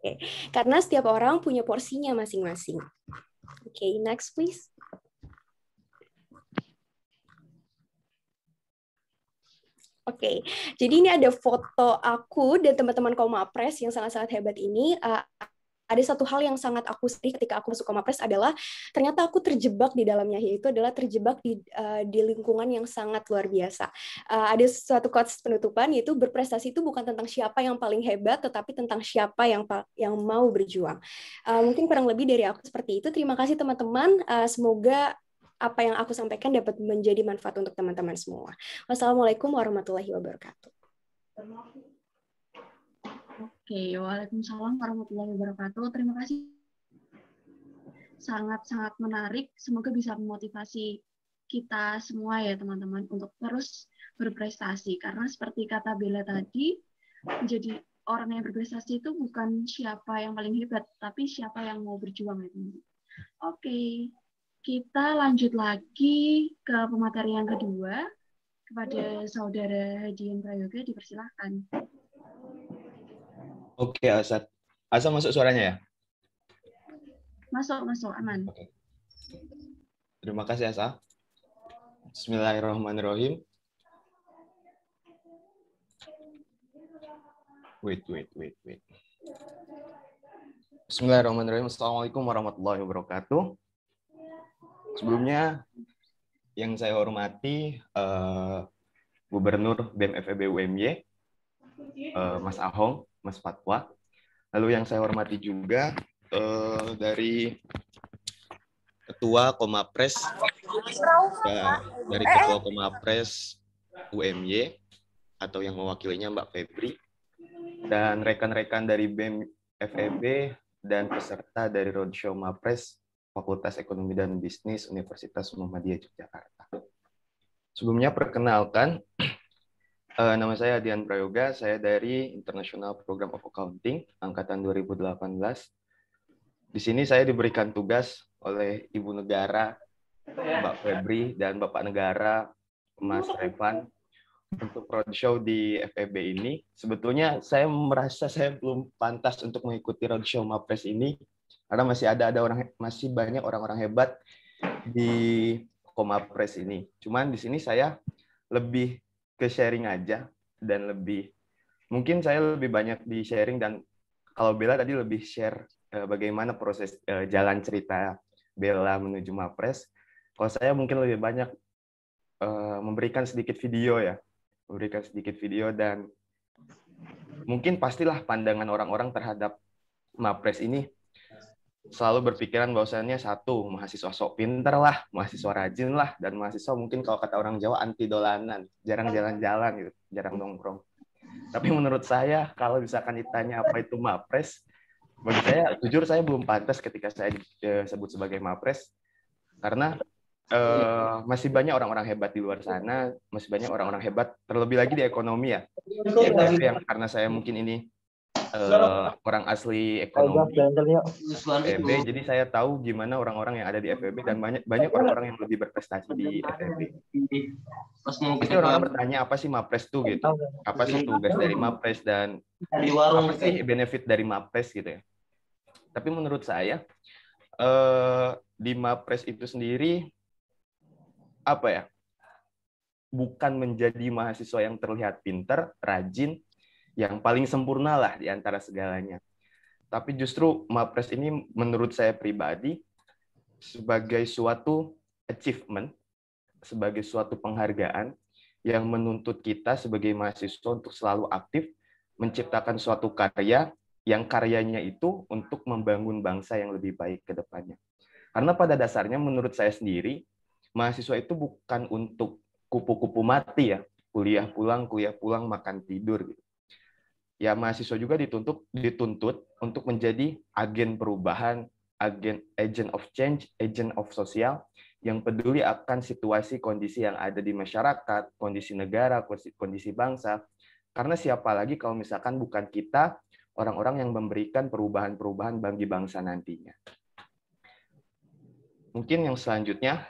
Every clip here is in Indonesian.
Oke. Karena setiap orang punya porsinya masing-masing. Oke, next please. Oke, jadi ini ada foto aku dan teman-teman Komapres yang sangat-sangat hebat ini. Ada satu hal yang sangat aku sedih ketika aku masuk Komapres adalah ternyata aku terjebak di dalamnya, yaitu adalah terjebak di lingkungan yang sangat luar biasa. Ada suatu quotes penutupan, yaitu berprestasi itu bukan tentang siapa yang paling hebat, tetapi tentang siapa yang mau berjuang. Mungkin kurang lebih dari aku seperti itu. Terima kasih teman-teman. Semoga apa yang aku sampaikan dapat menjadi manfaat untuk teman-teman semua. Wassalamualaikum warahmatullahi wabarakatuh. Oke, waalaikumsalam warahmatullahi wabarakatuh. Terima kasih. Sangat-sangat menarik. Semoga bisa memotivasi kita semua ya teman-teman untuk terus berprestasi. Karena seperti kata Bella tadi, menjadi orang yang berprestasi itu bukan siapa yang paling hebat, tapi siapa yang mau berjuang ya teman-teman. Oke. Kita lanjut lagi ke pemateri yang kedua. Kepada Saudara Hadian Prayoga, dipersilahkan. Oke, Asad. Asa masuk suaranya ya? Masuk, aman. Oke. Terima kasih, Asa. Bismillahirrahmanirrahim. Wait. Bismillahirrahmanirrahim. Assalamualaikum warahmatullahi wabarakatuh. Sebelumnya, yang saya hormati Gubernur BEM FEB UMY, Mas Ahong, Mas Fatwa. Lalu yang saya hormati juga dari Ketua Komapres, dari Ketua Komapres UMY, atau yang mewakilinya Mbak Febri, dan rekan-rekan dari BEM FEB, dan peserta dari Roadshow Mapres Fakultas Ekonomi dan Bisnis Universitas Muhammadiyah Yogyakarta. Sebelumnya perkenalkan, nama saya Hadian Prayoga, saya dari International Program of Accounting, Angkatan 2018. Di sini saya diberikan tugas oleh Ibu Negara, Mbak Febri, dan Bapak Negara, Mas Revan, untuk roadshow di FEB ini. Sebetulnya saya merasa saya belum pantas untuk mengikuti roadshow Mapres ini, karena masih banyak orang-orang hebat di Komapres ini. Cuman di sini saya lebih ke sharing aja, dan mungkin saya lebih banyak di sharing, dan kalau Bella tadi lebih share bagaimana proses jalan cerita Bella menuju Mapres. Kalau saya mungkin lebih banyak memberikan sedikit video, dan mungkin pastilah pandangan orang-orang terhadap Mapres ini selalu berpikiran bahwasannya satu, mahasiswa sok pinter lah, mahasiswa rajin lah, dan mahasiswa mungkin kalau kata orang Jawa anti dolanan, jarang jalan-jalan gitu, jarang nongkrong. Tapi menurut saya kalau misalkan ditanya apa itu Mapres, bagi saya jujur saya belum pantas ketika saya disebut sebagai Mapres, karena masih banyak orang-orang hebat di luar sana, masih banyak orang-orang hebat, terlebih lagi di ekonomi ya. Di FEB yang karena saya mungkin ini orang asli ekonomi FEB, jadi saya tahu gimana orang-orang yang ada di FEB, dan banyak orang-orang yang lebih berprestasi di FEB. Pasti orang-orang bertanya apa sih Mapres itu gitu, apa sih tugas dari Mapres, dan apa sih benefit dari Mapres gitu ya. Tapi menurut saya di Mapres itu sendiri bukan menjadi mahasiswa yang terlihat pintar, rajin, yang paling sempurna lah di antara segalanya. Tapi justru Mapres ini menurut saya pribadi sebagai suatu achievement, sebagai suatu penghargaan yang menuntut kita sebagai mahasiswa untuk selalu aktif menciptakan suatu karya, yang karyanya itu untuk membangun bangsa yang lebih baik ke depannya. Karena pada dasarnya menurut saya sendiri, mahasiswa itu bukan untuk kupu-kupu mati ya, kuliah pulang, makan tidur gitu. Ya mahasiswa juga dituntut untuk menjadi agen perubahan, agent of change, agent of sosial, yang peduli akan situasi kondisi yang ada di masyarakat, kondisi negara, kondisi bangsa. Karena siapa lagi kalau misalkan bukan kita, orang-orang yang memberikan perubahan-perubahan bagi bangsa nantinya. Mungkin yang selanjutnya,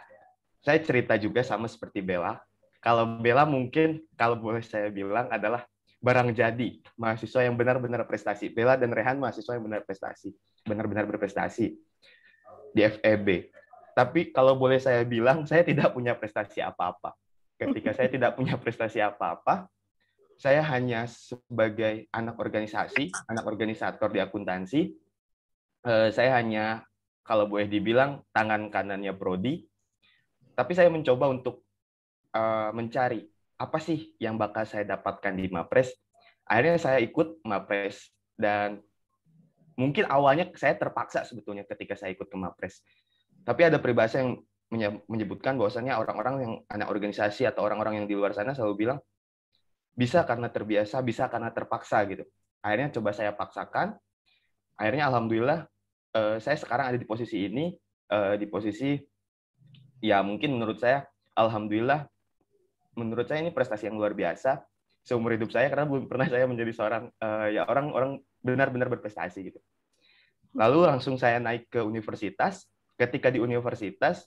saya cerita juga sama seperti Bella. Kalau Bella mungkin, kalau boleh saya bilang adalah, barang jadi, mahasiswa yang benar-benar prestasi. Bella dan Rehan mahasiswa yang benar-benar berprestasi di FEB. Tapi kalau boleh saya bilang, saya tidak punya prestasi apa-apa. Ketika saya tidak punya prestasi apa-apa, saya hanya sebagai anak organisasi, anak organisator di akuntansi, saya hanya, kalau boleh dibilang, tangan kanannya Prodi, tapi saya mencoba untuk mencari apa sih yang bakal saya dapatkan di Mapres. Akhirnya saya ikut Mapres, dan mungkin awalnya saya terpaksa sebetulnya ketika saya ikut ke Mapres. Tapi ada peribahasa yang menyebutkan bahwasannya orang-orang yang anak organisasi atau orang-orang yang di luar sana selalu bilang, bisa karena terbiasa, bisa karena terpaksa gitu. Akhirnya coba saya paksakan, akhirnya alhamdulillah saya sekarang ada di posisi ini, di posisi ya mungkin menurut saya, alhamdulillah, menurut saya ini prestasi yang luar biasa seumur hidup saya, karena belum pernah saya menjadi seorang ya orang benar-benar berprestasi gitu. Lalu langsung saya naik ke universitas. Ketika di universitas,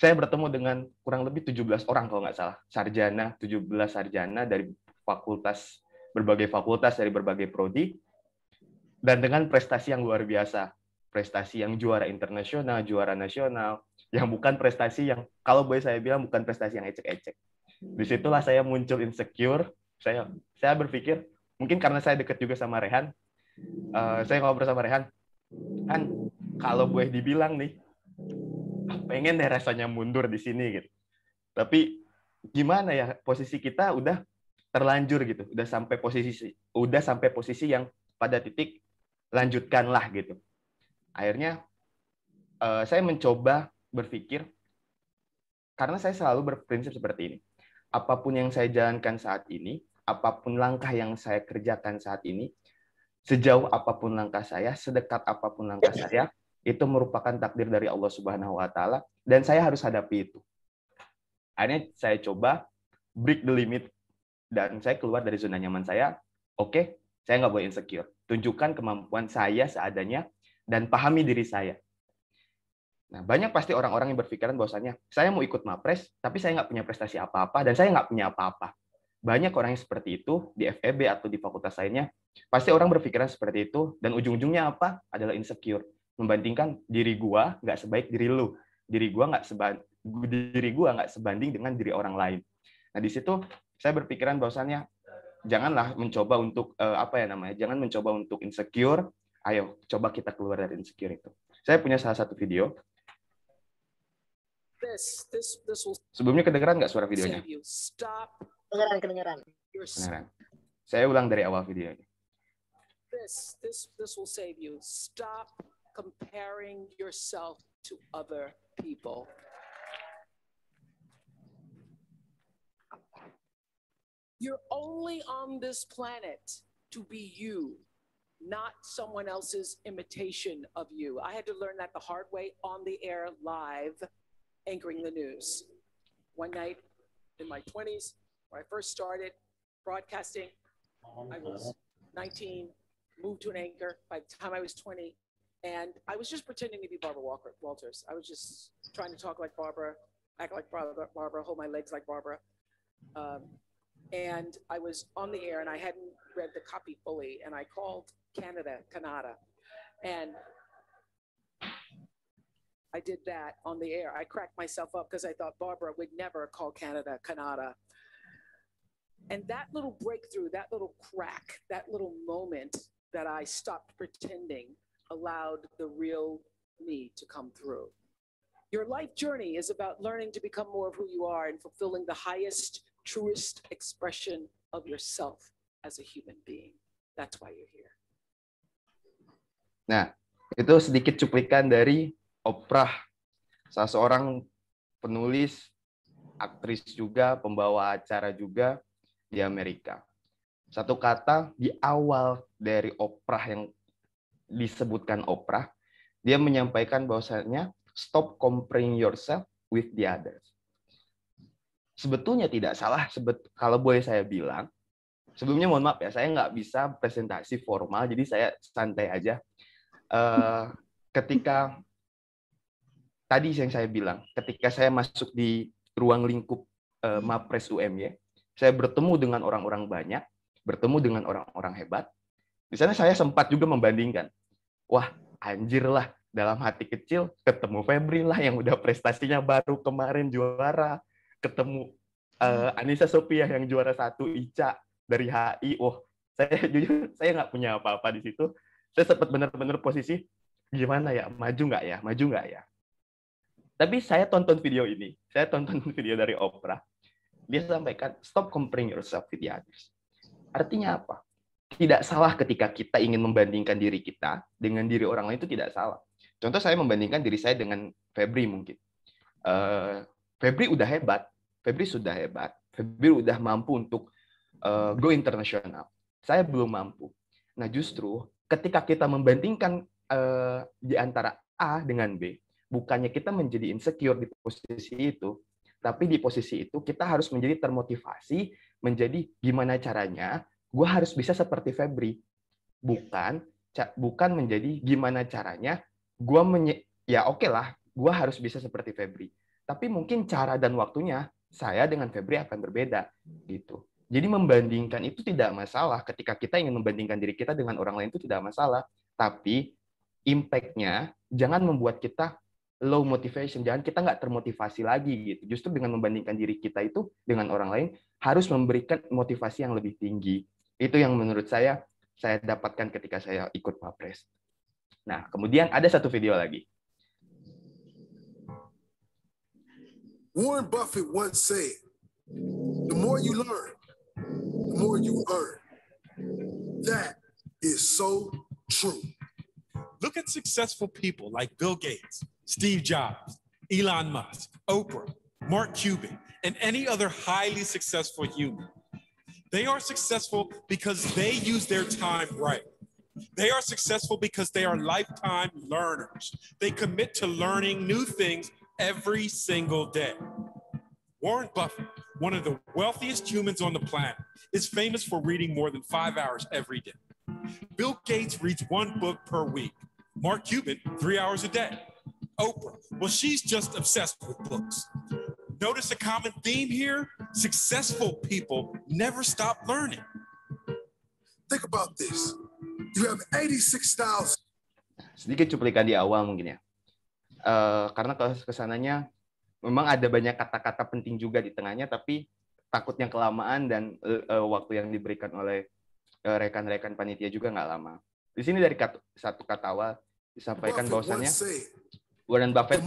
saya bertemu dengan kurang lebih 17 orang kalau nggak salah, 17 sarjana dari berbagai fakultas dari berbagai prodi, dan dengan prestasi yang luar biasa, prestasi yang juara internasional, juara nasional, yang bukan prestasi yang, kalau boleh saya bilang, bukan prestasi yang ecek-ecek. Disitulah saya muncul insecure. Saya berpikir, mungkin karena saya dekat juga sama Rehan, saya ngobrol sama Rehan, kan kalau boleh dibilang nih, pengen deh rasanya mundur di sini gitu. Tapi gimana ya, posisi kita udah terlanjur gitu, udah sampai posisi yang pada titik lanjutkanlah gitu. Akhirnya saya mencoba berpikir, karena saya selalu berprinsip seperti ini. Apapun yang saya jalankan saat ini, apapun langkah yang saya kerjakan saat ini, sejauh apapun langkah saya, sedekat apapun langkah saya, itu merupakan takdir dari Allah Subhanahu wa Ta'ala, dan saya harus hadapi itu. Akhirnya saya coba break the limit, dan saya keluar dari zona nyaman saya. Oke, saya nggak boleh insecure. Tunjukkan kemampuan saya seadanya, dan pahami diri saya. Nah, banyak pasti orang-orang yang berpikiran bahwasannya, saya mau ikut Mapres, tapi saya nggak punya prestasi apa-apa, dan saya nggak punya apa-apa. Banyak orang yang seperti itu di FEB atau di fakultas lainnya. Pasti orang berpikiran seperti itu, dan ujung-ujungnya apa? Adalah insecure. Membandingkan diri gua nggak sebaik diri lu. Diri gua nggak sebanding dengan diri orang lain. Nah, di situ saya berpikiran bahwasannya, janganlah mencoba untuk jangan mencoba untuk insecure. Ayo, coba kita keluar dari insecure itu. Saya punya salah satu video. Sebelumnya kedengeran nggak suara videonya? Kedengeran. Beneran. Saya ulang dari awal videonya. This will save you. Stop comparing yourself to other people. You're only on this planet to be you, not someone else's imitation of you. I had to learn that the hard way on the air live, anchoring the news. One night in my 20s, when I first started broadcasting, I was 19, moved to an anchor by the time I was 20, and I was just pretending to be Barbara Walters. I was just trying to talk like Barbara, act like Barbara, hold my legs like Barbara. And I was on the air and I hadn't read the copy fully, and I called Canada, and I did that on the air. I cracked myself up because I thought Barbara would never call Canada. And that little breakthrough, that little crack, that little moment that I stopped pretending allowed the real me to come through. Your life journey is about learning to become more of who you are and fulfilling the highest, truest expression of yourself as a human being. That's why you're here. Nah, itu sedikit cuplikan dari Oprah, salah seorang penulis, aktris juga, pembawa acara juga di Amerika. Satu kata di awal dari Oprah yang disebutkan Oprah, dia menyampaikan bahwasanya stop comparing yourself with the others. Sebetulnya tidak salah, kalau boleh saya bilang. Sebelumnya mohon maaf ya, saya nggak bisa presentasi formal, jadi saya santai aja. Ketika tadi yang saya bilang, ketika saya masuk di ruang lingkup Mapres UMY, saya bertemu dengan orang-orang banyak, bertemu dengan orang-orang hebat. Di sana saya sempat juga membandingkan. Wah, anjir lah, dalam hati kecil ketemu Febri lah yang udah prestasinya baru kemarin juara, ketemu Anissa Sophia yang juara 1, Ica dari HI. Wah, saya jujur saya nggak punya apa-apa di situ. Saya sempat benar-benar posisi gimana ya, maju nggak ya. Tapi saya tonton video ini, saya tonton video dari Oprah. Dia sampaikan, stop comparing yourself with the others. Artinya apa? Tidak salah ketika kita ingin membandingkan diri kita dengan diri orang lain, itu tidak salah. Contoh saya membandingkan diri saya dengan Febri mungkin. Febri udah hebat, Febri sudah hebat, Febri udah mampu untuk go internasional. Saya belum mampu. Nah justru ketika kita membandingkan di antara A dengan B, bukannya kita menjadi insecure di posisi itu, tapi di posisi itu kita harus menjadi termotivasi, menjadi gimana caranya gue harus bisa seperti Febri. Bukan menjadi gimana caranya gue ya oke lah, gue harus bisa seperti Febri. Tapi mungkin cara dan waktunya saya dengan Febri akan berbeda gitu. Jadi membandingkan itu tidak masalah. Ketika kita ingin membandingkan diri kita dengan orang lain itu tidak masalah. Tapi impact-nya jangan membuat kita low motivation, jangan kita nggak termotivasi lagi gitu. Justru dengan membandingkan diri kita itu dengan orang lain harus memberikan motivasi yang lebih tinggi. Itu yang menurut saya dapatkan ketika saya ikut Mapres. Nah, kemudian ada satu video lagi. Warren Buffett once said, "The more you learn, the more you earn." That is so true. Look at successful people like Bill Gates, Steve Jobs, Elon Musk, Oprah, Mark Cuban, and any other highly successful human. They are successful because they use their time right. They are successful because they are lifetime learners. They commit to learning new things every single day. Warren Buffett, one of the wealthiest humans on the planet, is famous for reading more than 5 hours every day. Bill Gates reads 1 book per week. Mark Cuban, 3 hours a day. Oprah, well, she's just obsessed with books. Notice a common theme here? Successful people never stop learning. Think about this. You have 86,000. Sedikit cuplikan di awal mungkin ya. Karena kesananya memang ada banyak kata-kata penting juga di tengahnya, tapi takutnya kelamaan dan waktu yang diberikan oleh rekan-rekan panitia juga nggak lama. Di sini dari satu kata awal disampaikan bahwasannya Warren Buffett,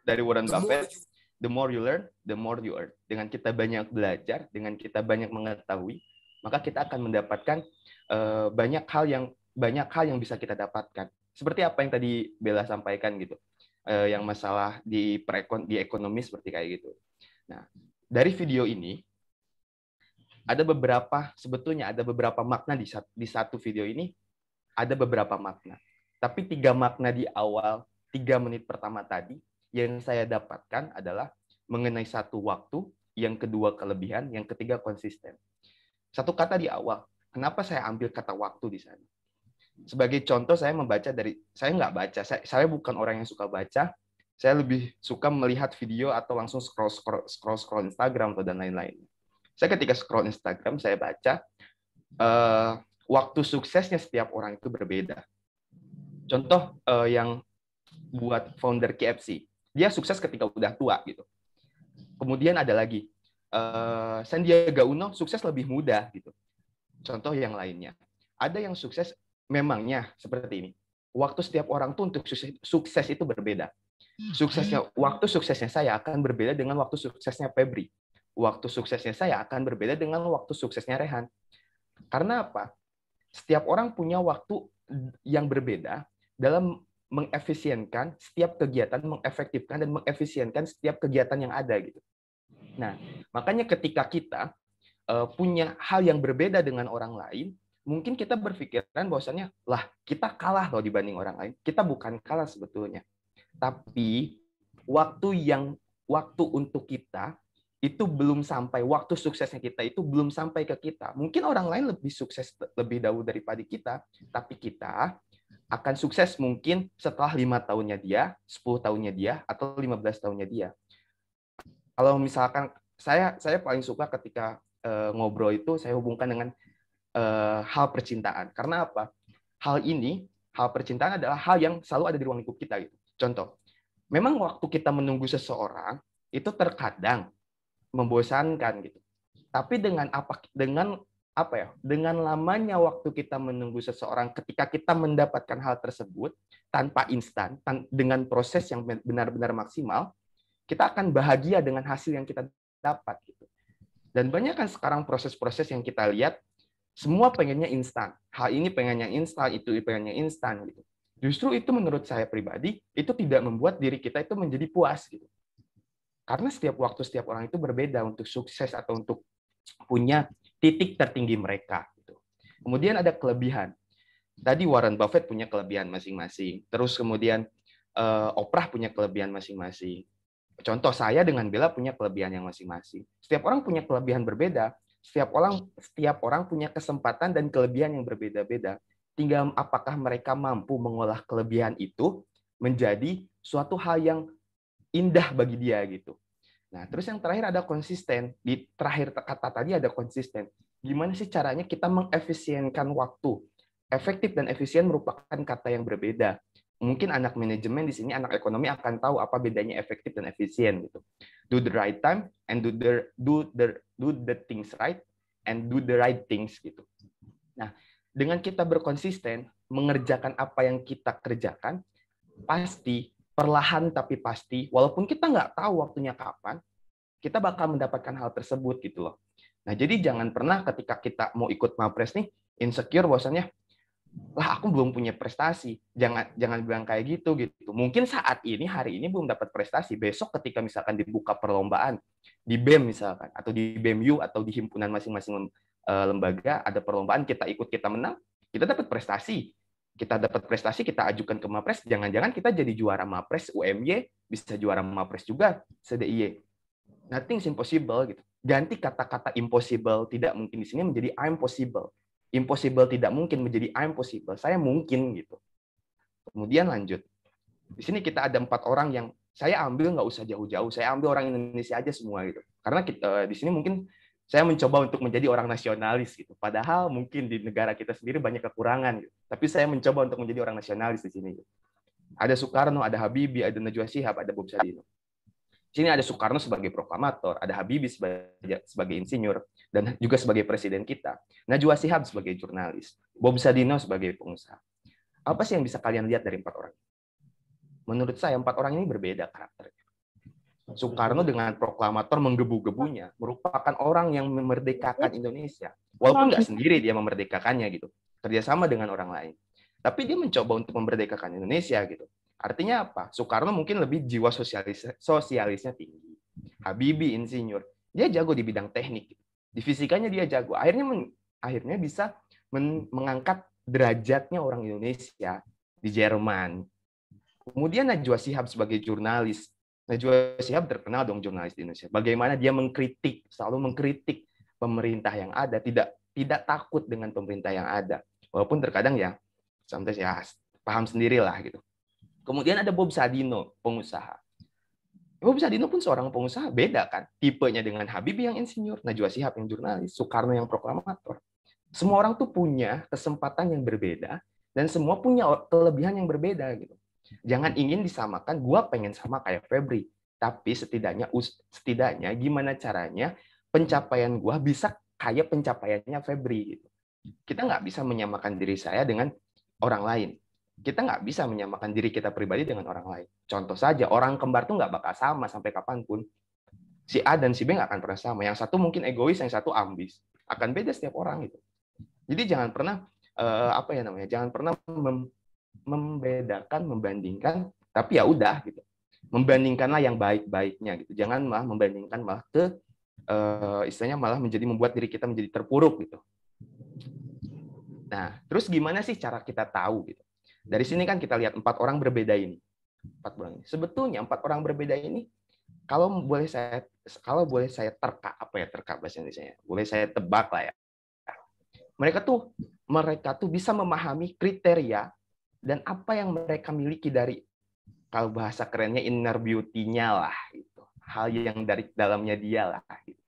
dari Warren Buffett, the more you learn, the more you earn. Dengan kita banyak belajar, dengan kita banyak mengetahui, maka kita akan mendapatkan banyak hal yang bisa kita dapatkan. Seperti apa yang tadi Bella sampaikan gitu, yang masalah di ekonomi seperti kayak gitu. Nah, dari video ini sebetulnya ada beberapa makna di satu video ini, ada beberapa makna. Tapi 3 makna di awal 3 menit pertama tadi yang saya dapatkan adalah mengenai satu waktu, yang kedua kelebihan, yang ketiga konsisten. Satu kata di awal, kenapa saya ambil kata waktu di sana? Sebagai contoh, saya nggak baca, saya bukan orang yang suka baca, saya lebih suka melihat video atau langsung scroll Instagram atau dan lain-lain. Saya ketika scroll Instagram, saya baca waktu suksesnya setiap orang itu berbeda. Contoh yang buat founder KFC, dia sukses ketika udah tua gitu. Kemudian ada lagi Sandiaga Uno sukses lebih muda gitu. Contoh yang lainnya, ada yang sukses memangnya seperti ini. Waktu setiap orang tuh untuk sukses itu berbeda. Waktu suksesnya saya akan berbeda dengan waktu suksesnya Febri. Waktu suksesnya saya akan berbeda dengan waktu suksesnya Rehan. Karena apa? Setiap orang punya waktu yang berbeda dalam mengefisienkan setiap kegiatan, mengefektifkan dan mengefisienkan setiap kegiatan yang ada gitu. Nah, makanya ketika kita punya hal yang berbeda dengan orang lain, mungkin kita berpikiran bahwasannya, lah kita kalah loh dibanding orang lain. Kita bukan kalah sebetulnya. Tapi waktu untuk kita itu belum sampai, waktu suksesnya kita itu belum sampai ke kita. Mungkin orang lain lebih sukses lebih dahulu daripada kita, tapi kita akan sukses mungkin setelah 5 tahunnya dia, 10 tahunnya dia, atau 15 tahunnya dia. Kalau misalkan saya paling suka ketika ngobrol itu saya hubungkan dengan hal percintaan. Karena apa? Hal percintaan adalah hal yang selalu ada di ruang lingkup kita gitu. Contoh, memang waktu kita menunggu seseorang itu terkadang membosankan gitu. Tapi dengan lamanya waktu kita menunggu seseorang, ketika kita mendapatkan hal tersebut tanpa instan, dengan proses yang benar-benar maksimal, kita akan bahagia dengan hasil yang kita dapat gitu. Dan banyak kan sekarang proses-proses yang kita lihat, semua pengennya instan. Hal ini pengennya instan, itu pengennya instan gitu. Justru itu menurut saya pribadi, itu tidak membuat diri kita itu menjadi puas gitu. Karena setiap waktu, setiap orang itu berbeda untuk sukses atau untuk punya titik tertinggi mereka. Gitu. Kemudian ada kelebihan. Tadi Warren Buffett punya kelebihan masing-masing. Terus kemudian Oprah punya kelebihan masing-masing. Contoh, saya dengan Bella punya kelebihan yang masing-masing. Setiap orang punya kelebihan berbeda. Setiap orang punya kesempatan dan kelebihan yang berbeda-beda. Tinggal apakah mereka mampu mengolah kelebihan itu menjadi suatu hal yang indah bagi dia gitu. Nah, terus yang terakhir ada konsisten. Di terakhir kata tadi ada konsisten. Gimana sih caranya kita mengefisienkan waktu? Efektif dan efisien merupakan kata yang berbeda. Mungkin anak manajemen di sini, anak ekonomi akan tahu apa bedanya efektif dan efisien gitu. Do the right time and do the things right and do the right things gitu. Nah, dengan kita berkonsisten mengerjakan apa yang kita kerjakan, pasti perlahan tapi pasti, walaupun kita nggak tahu waktunya kapan, kita bakal mendapatkan hal tersebut gitu loh. Nah, jadi jangan pernah ketika kita mau ikut Mapres nih, insecure bahwasannya, lah aku belum punya prestasi. Jangan bilang kayak gitu. Mungkin saat ini, hari ini belum dapat prestasi. Besok ketika misalkan dibuka perlombaan, di BEM misalkan, atau di BEMU, atau di himpunan masing-masing lembaga, ada perlombaan, kita ikut, kita menang, kita dapat prestasi. Kita dapat prestasi, kita ajukan ke Mapres, jangan-jangan kita jadi juara Mapres UMY, bisa juara Mapres juga se-DIY. Nothing's impossible gitu. Ganti kata-kata impossible, tidak mungkin di sini menjadi I'm possible. Impossible tidak mungkin menjadi I'm possible. Saya mungkin gitu. Kemudian lanjut. Di sini kita ada 4 orang yang saya ambil nggak usah jauh-jauh, saya ambil orang Indonesia aja semua gitu. Karena di sini mungkin saya mencoba untuk menjadi orang nasionalis gitu. Padahal mungkin di negara kita sendiri banyak kekurangan gitu. Tapi saya mencoba untuk menjadi orang nasionalis di sini. Gitu. Ada Soekarno, ada Habibie, ada Najwa Shihab, ada Bob Sadino. Di sini ada Soekarno sebagai proklamator, ada Habibie sebagai insinyur, dan juga sebagai presiden kita. Najwa Shihab sebagai jurnalis, Bob Sadino sebagai pengusaha. Apa sih yang bisa kalian lihat dari 4 orang? Menurut saya 4 orang ini berbeda karakternya. Soekarno dengan proklamator menggebu-gebunya merupakan orang yang memerdekakan Indonesia. Walaupun nggak sendiri dia memerdekakannya gitu, kerjasama dengan orang lain. Tapi dia mencoba untuk memerdekakan Indonesia gitu. Artinya apa? Soekarno mungkin lebih jiwa sosialisnya tinggi. Habibie insinyur, dia jago di bidang teknik. Di fisikanya dia jago. Akhirnya bisa mengangkat derajatnya orang Indonesia di Jerman. Kemudian Najwa Shihab sebagai jurnalis. Najwa Shihab terkenal dong jurnalis di Indonesia. Bagaimana dia selalu mengkritik pemerintah yang ada, tidak takut dengan pemerintah yang ada. Walaupun terkadang ya, sometimes ya paham sendirilah gitu. Kemudian ada Bob Sadino, pengusaha. Bob Sadino pun seorang pengusaha, beda kan? Tipenya dengan Habibie yang insinyur, Najwa Shihab yang jurnalis, Soekarno yang proklamator. Semua orang tuh punya kesempatan yang berbeda, dan semua punya kelebihan yang berbeda gitu. Jangan ingin disamakan, gue pengen sama kayak Febri. Tapi setidaknya gimana caranya pencapaian gue bisa kayak pencapaiannya Febri. Gitu. Kita nggak bisa menyamakan diri saya dengan orang lain. Kita nggak bisa menyamakan diri kita pribadi dengan orang lain. Contoh saja, orang kembar tuh nggak bakal sama sampai kapanpun. Si A dan si B nggak akan pernah sama. Yang satu mungkin egois, yang satu ambis. Akan beda setiap orang gitu. Jadi jangan pernah jangan pernah membedakan, membandingkan, tapi ya udah gitu. Membandingkanlah yang baik-baiknya gitu. Jangan malah membandingkan malah ke istilahnya malah membuat diri kita menjadi terpuruk gitu. Nah, terus gimana sih cara kita tahu gitu? Dari sini kan kita lihat 4 orang berbeda ini. 4 orang ini. Sebetulnya 4 orang berbeda ini kalau boleh saya terka bahasa Indonesia-nya. Boleh saya tebak lah ya. Mereka tuh bisa memahami kriteria dan apa yang mereka miliki dari, kalau bahasa kerennya, inner beauty-nya lah gitu. Hal yang dari dalamnya dia lah gitu.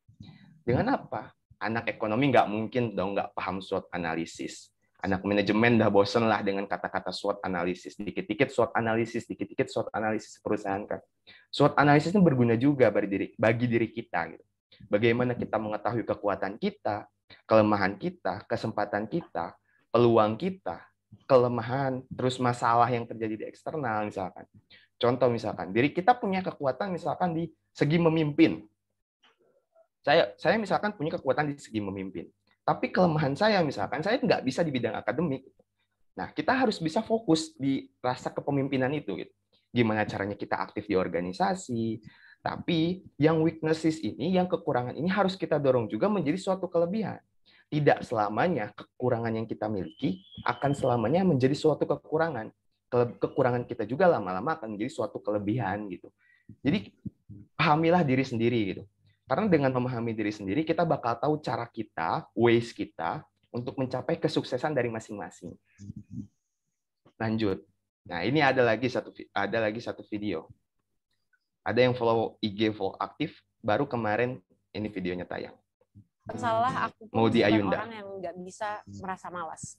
Dengan apa? Anak ekonomi nggak mungkin dong nggak paham SWOT analisis. Anak manajemen udah bosen lah dengan kata-kata SWOT analisis. Dikit-dikit SWOT analisis, dikit-dikit SWOT analisis perusahaan kan. SWOT analisis ini berguna juga bagi diri kita. Gitu. Bagaimana kita mengetahui kekuatan kita, kelemahan kita, kesempatan kita, peluang kita, kelemahan, terus masalah yang terjadi di eksternal misalkan. Contoh misalkan, diri kita punya kekuatan misalkan di segi memimpin. Saya misalkan punya kekuatan di segi memimpin. Tapi kelemahan saya misalkan, saya nggak bisa di bidang akademik. Nah, kita harus bisa fokus di rasa kepemimpinan itu. Gitu. Gimana caranya kita aktif di organisasi. Tapi yang weaknesses ini, yang kekurangan ini harus kita dorong juga menjadi suatu kelebihan. Tidak selamanya kekurangan yang kita miliki akan selamanya menjadi suatu kekurangan. Kekurangan kita juga lama-lama akan menjadi suatu kelebihan gitu. Jadi pahamilah diri sendiri gitu. Karena dengan memahami diri sendiri kita bakal tahu cara kita, ways kita untuk mencapai kesuksesan dari masing-masing. Lanjut. Nah, ini ada lagi satu video. Ada yang follow IG Volk Aktif, baru kemarin ini videonya tayang. Salah, aku mau di Ayunda. Orang yang nggak bisa merasa malas.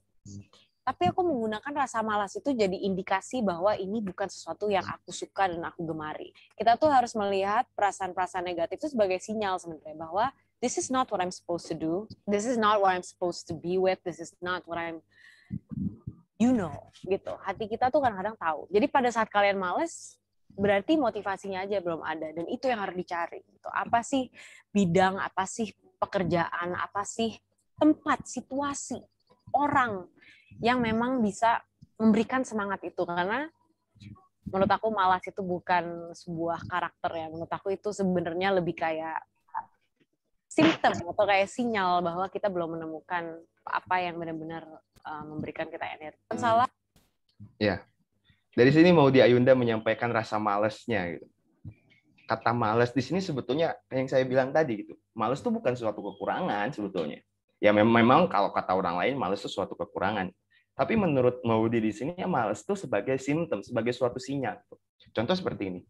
Tapi aku menggunakan rasa malas itu jadi indikasi bahwa ini bukan sesuatu yang aku suka dan aku gemari. Kita tuh harus melihat perasaan-perasaan negatif itu sebagai sinyal sebenarnya bahwa this is not what I'm supposed to do, this is not what I'm supposed to be with, this is not what I'm, gitu. Hati kita tuh kadang-kadang tahu. Jadi pada saat kalian malas, berarti motivasinya aja belum ada dan itu yang harus dicari. Gitu. Apa sih bidang, apa sih pekerjaan, apa sih tempat, situasi, orang yang memang bisa memberikan semangat itu. Karena menurut aku malas itu bukan sebuah karakter ya. Menurut aku itu sebenarnya lebih kayak simptom atau kayak sinyal bahwa kita belum menemukan apa yang benar-benar memberikan kita energi. Salah. Ya. Dari sini mau di Ayunda menyampaikan rasa malesnya gitu. Kata malas di sini sebetulnya yang saya bilang tadi gitu. Malas itu bukan suatu kekurangan sebetulnya. Ya memang kalau kata orang lain malas itu suatu kekurangan. Tapi menurut Maudi di sini malas itu sebagai simptom, sebagai suatu sinyal. Contoh seperti ini.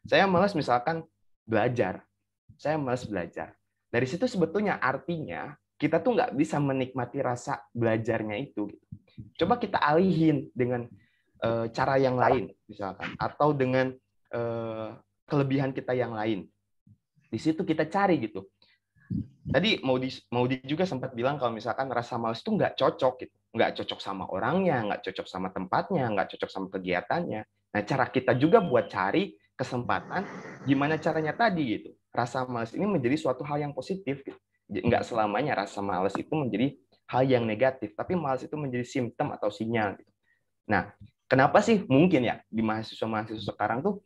Saya malas misalkan belajar. Saya malas belajar. Dari situ sebetulnya artinya kita tuh nggak bisa menikmati rasa belajarnya itu. Coba kita alihin dengan cara yang lain misalkan, atau dengan kelebihan kita yang lain. Di situ kita cari gitu. Tadi Maudi juga sempat bilang kalau misalkan rasa malas itu nggak cocok gitu. Nggak cocok sama orangnya, nggak cocok sama tempatnya, nggak cocok sama kegiatannya. Nah, cara kita juga buat cari kesempatan gimana caranya tadi gitu. Rasa malas ini menjadi suatu hal yang positif gitu. Nggak selamanya rasa malas itu menjadi hal yang negatif, tapi malas itu menjadi simptom atau sinyal gitu. Nah, kenapa sih mungkin ya di mahasiswa-mahasiswa sekarang tuh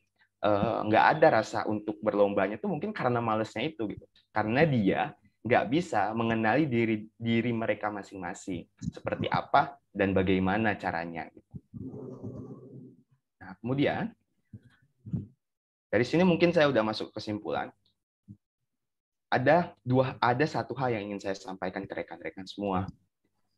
nggak ada rasa untuk berlombanya tuh mungkin karena malesnya itu gitu. Karena dia nggak bisa mengenali diri mereka masing-masing seperti apa dan bagaimana caranya. Gitu. Nah, kemudian dari sini mungkin saya udah masuk kesimpulan. Ada satu hal yang ingin saya sampaikan ke rekan-rekan semua.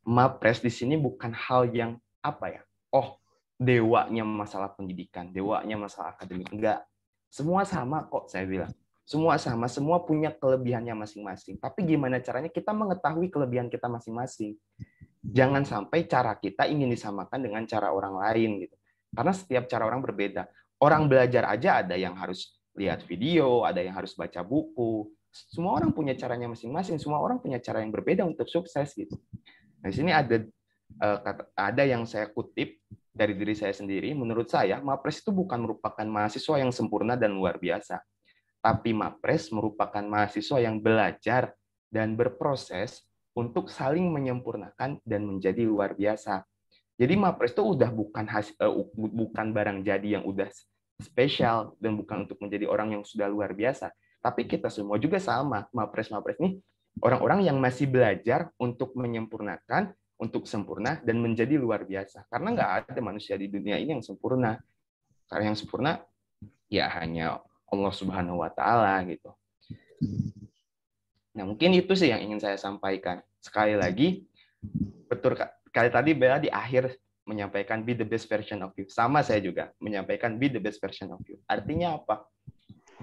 Mapres di sini bukan hal yang apa ya? Oh, dewanya masalah pendidikan, dewanya masalah akademik. Enggak. Semua sama kok, saya bilang. Semua sama, semua punya kelebihannya masing-masing. Tapi gimana caranya kita mengetahui kelebihan kita masing-masing? Jangan sampai cara kita ingin disamakan dengan cara orang lain gitu. Karena setiap cara orang berbeda. Orang belajar aja ada yang harus lihat video, ada yang harus baca buku. Semua orang punya caranya masing-masing, semua orang punya cara yang berbeda untuk sukses gitu. Nah, di sini ada yang saya kutip dari diri saya sendiri. Menurut saya, Mapres itu bukan merupakan mahasiswa yang sempurna dan luar biasa. Tapi Mapres merupakan mahasiswa yang belajar dan berproses untuk saling menyempurnakan dan menjadi luar biasa. Jadi Mapres itu udah bukan barang jadi yang udah spesial dan bukan untuk menjadi orang yang sudah luar biasa. Tapi kita semua juga sama. Mapres ini orang-orang yang masih belajar untuk menyempurnakan, untuk sempurna dan menjadi luar biasa. Karena nggak ada manusia di dunia ini yang sempurna. Karena yang sempurna ya hanya Allah Subhanahu wa Ta'ala gitu. Nah, mungkin itu sih yang ingin saya sampaikan. Sekali lagi, betul kali tadi Bella di akhir menyampaikan be the best version of you. Sama saya juga menyampaikan be the best version of you. Artinya apa?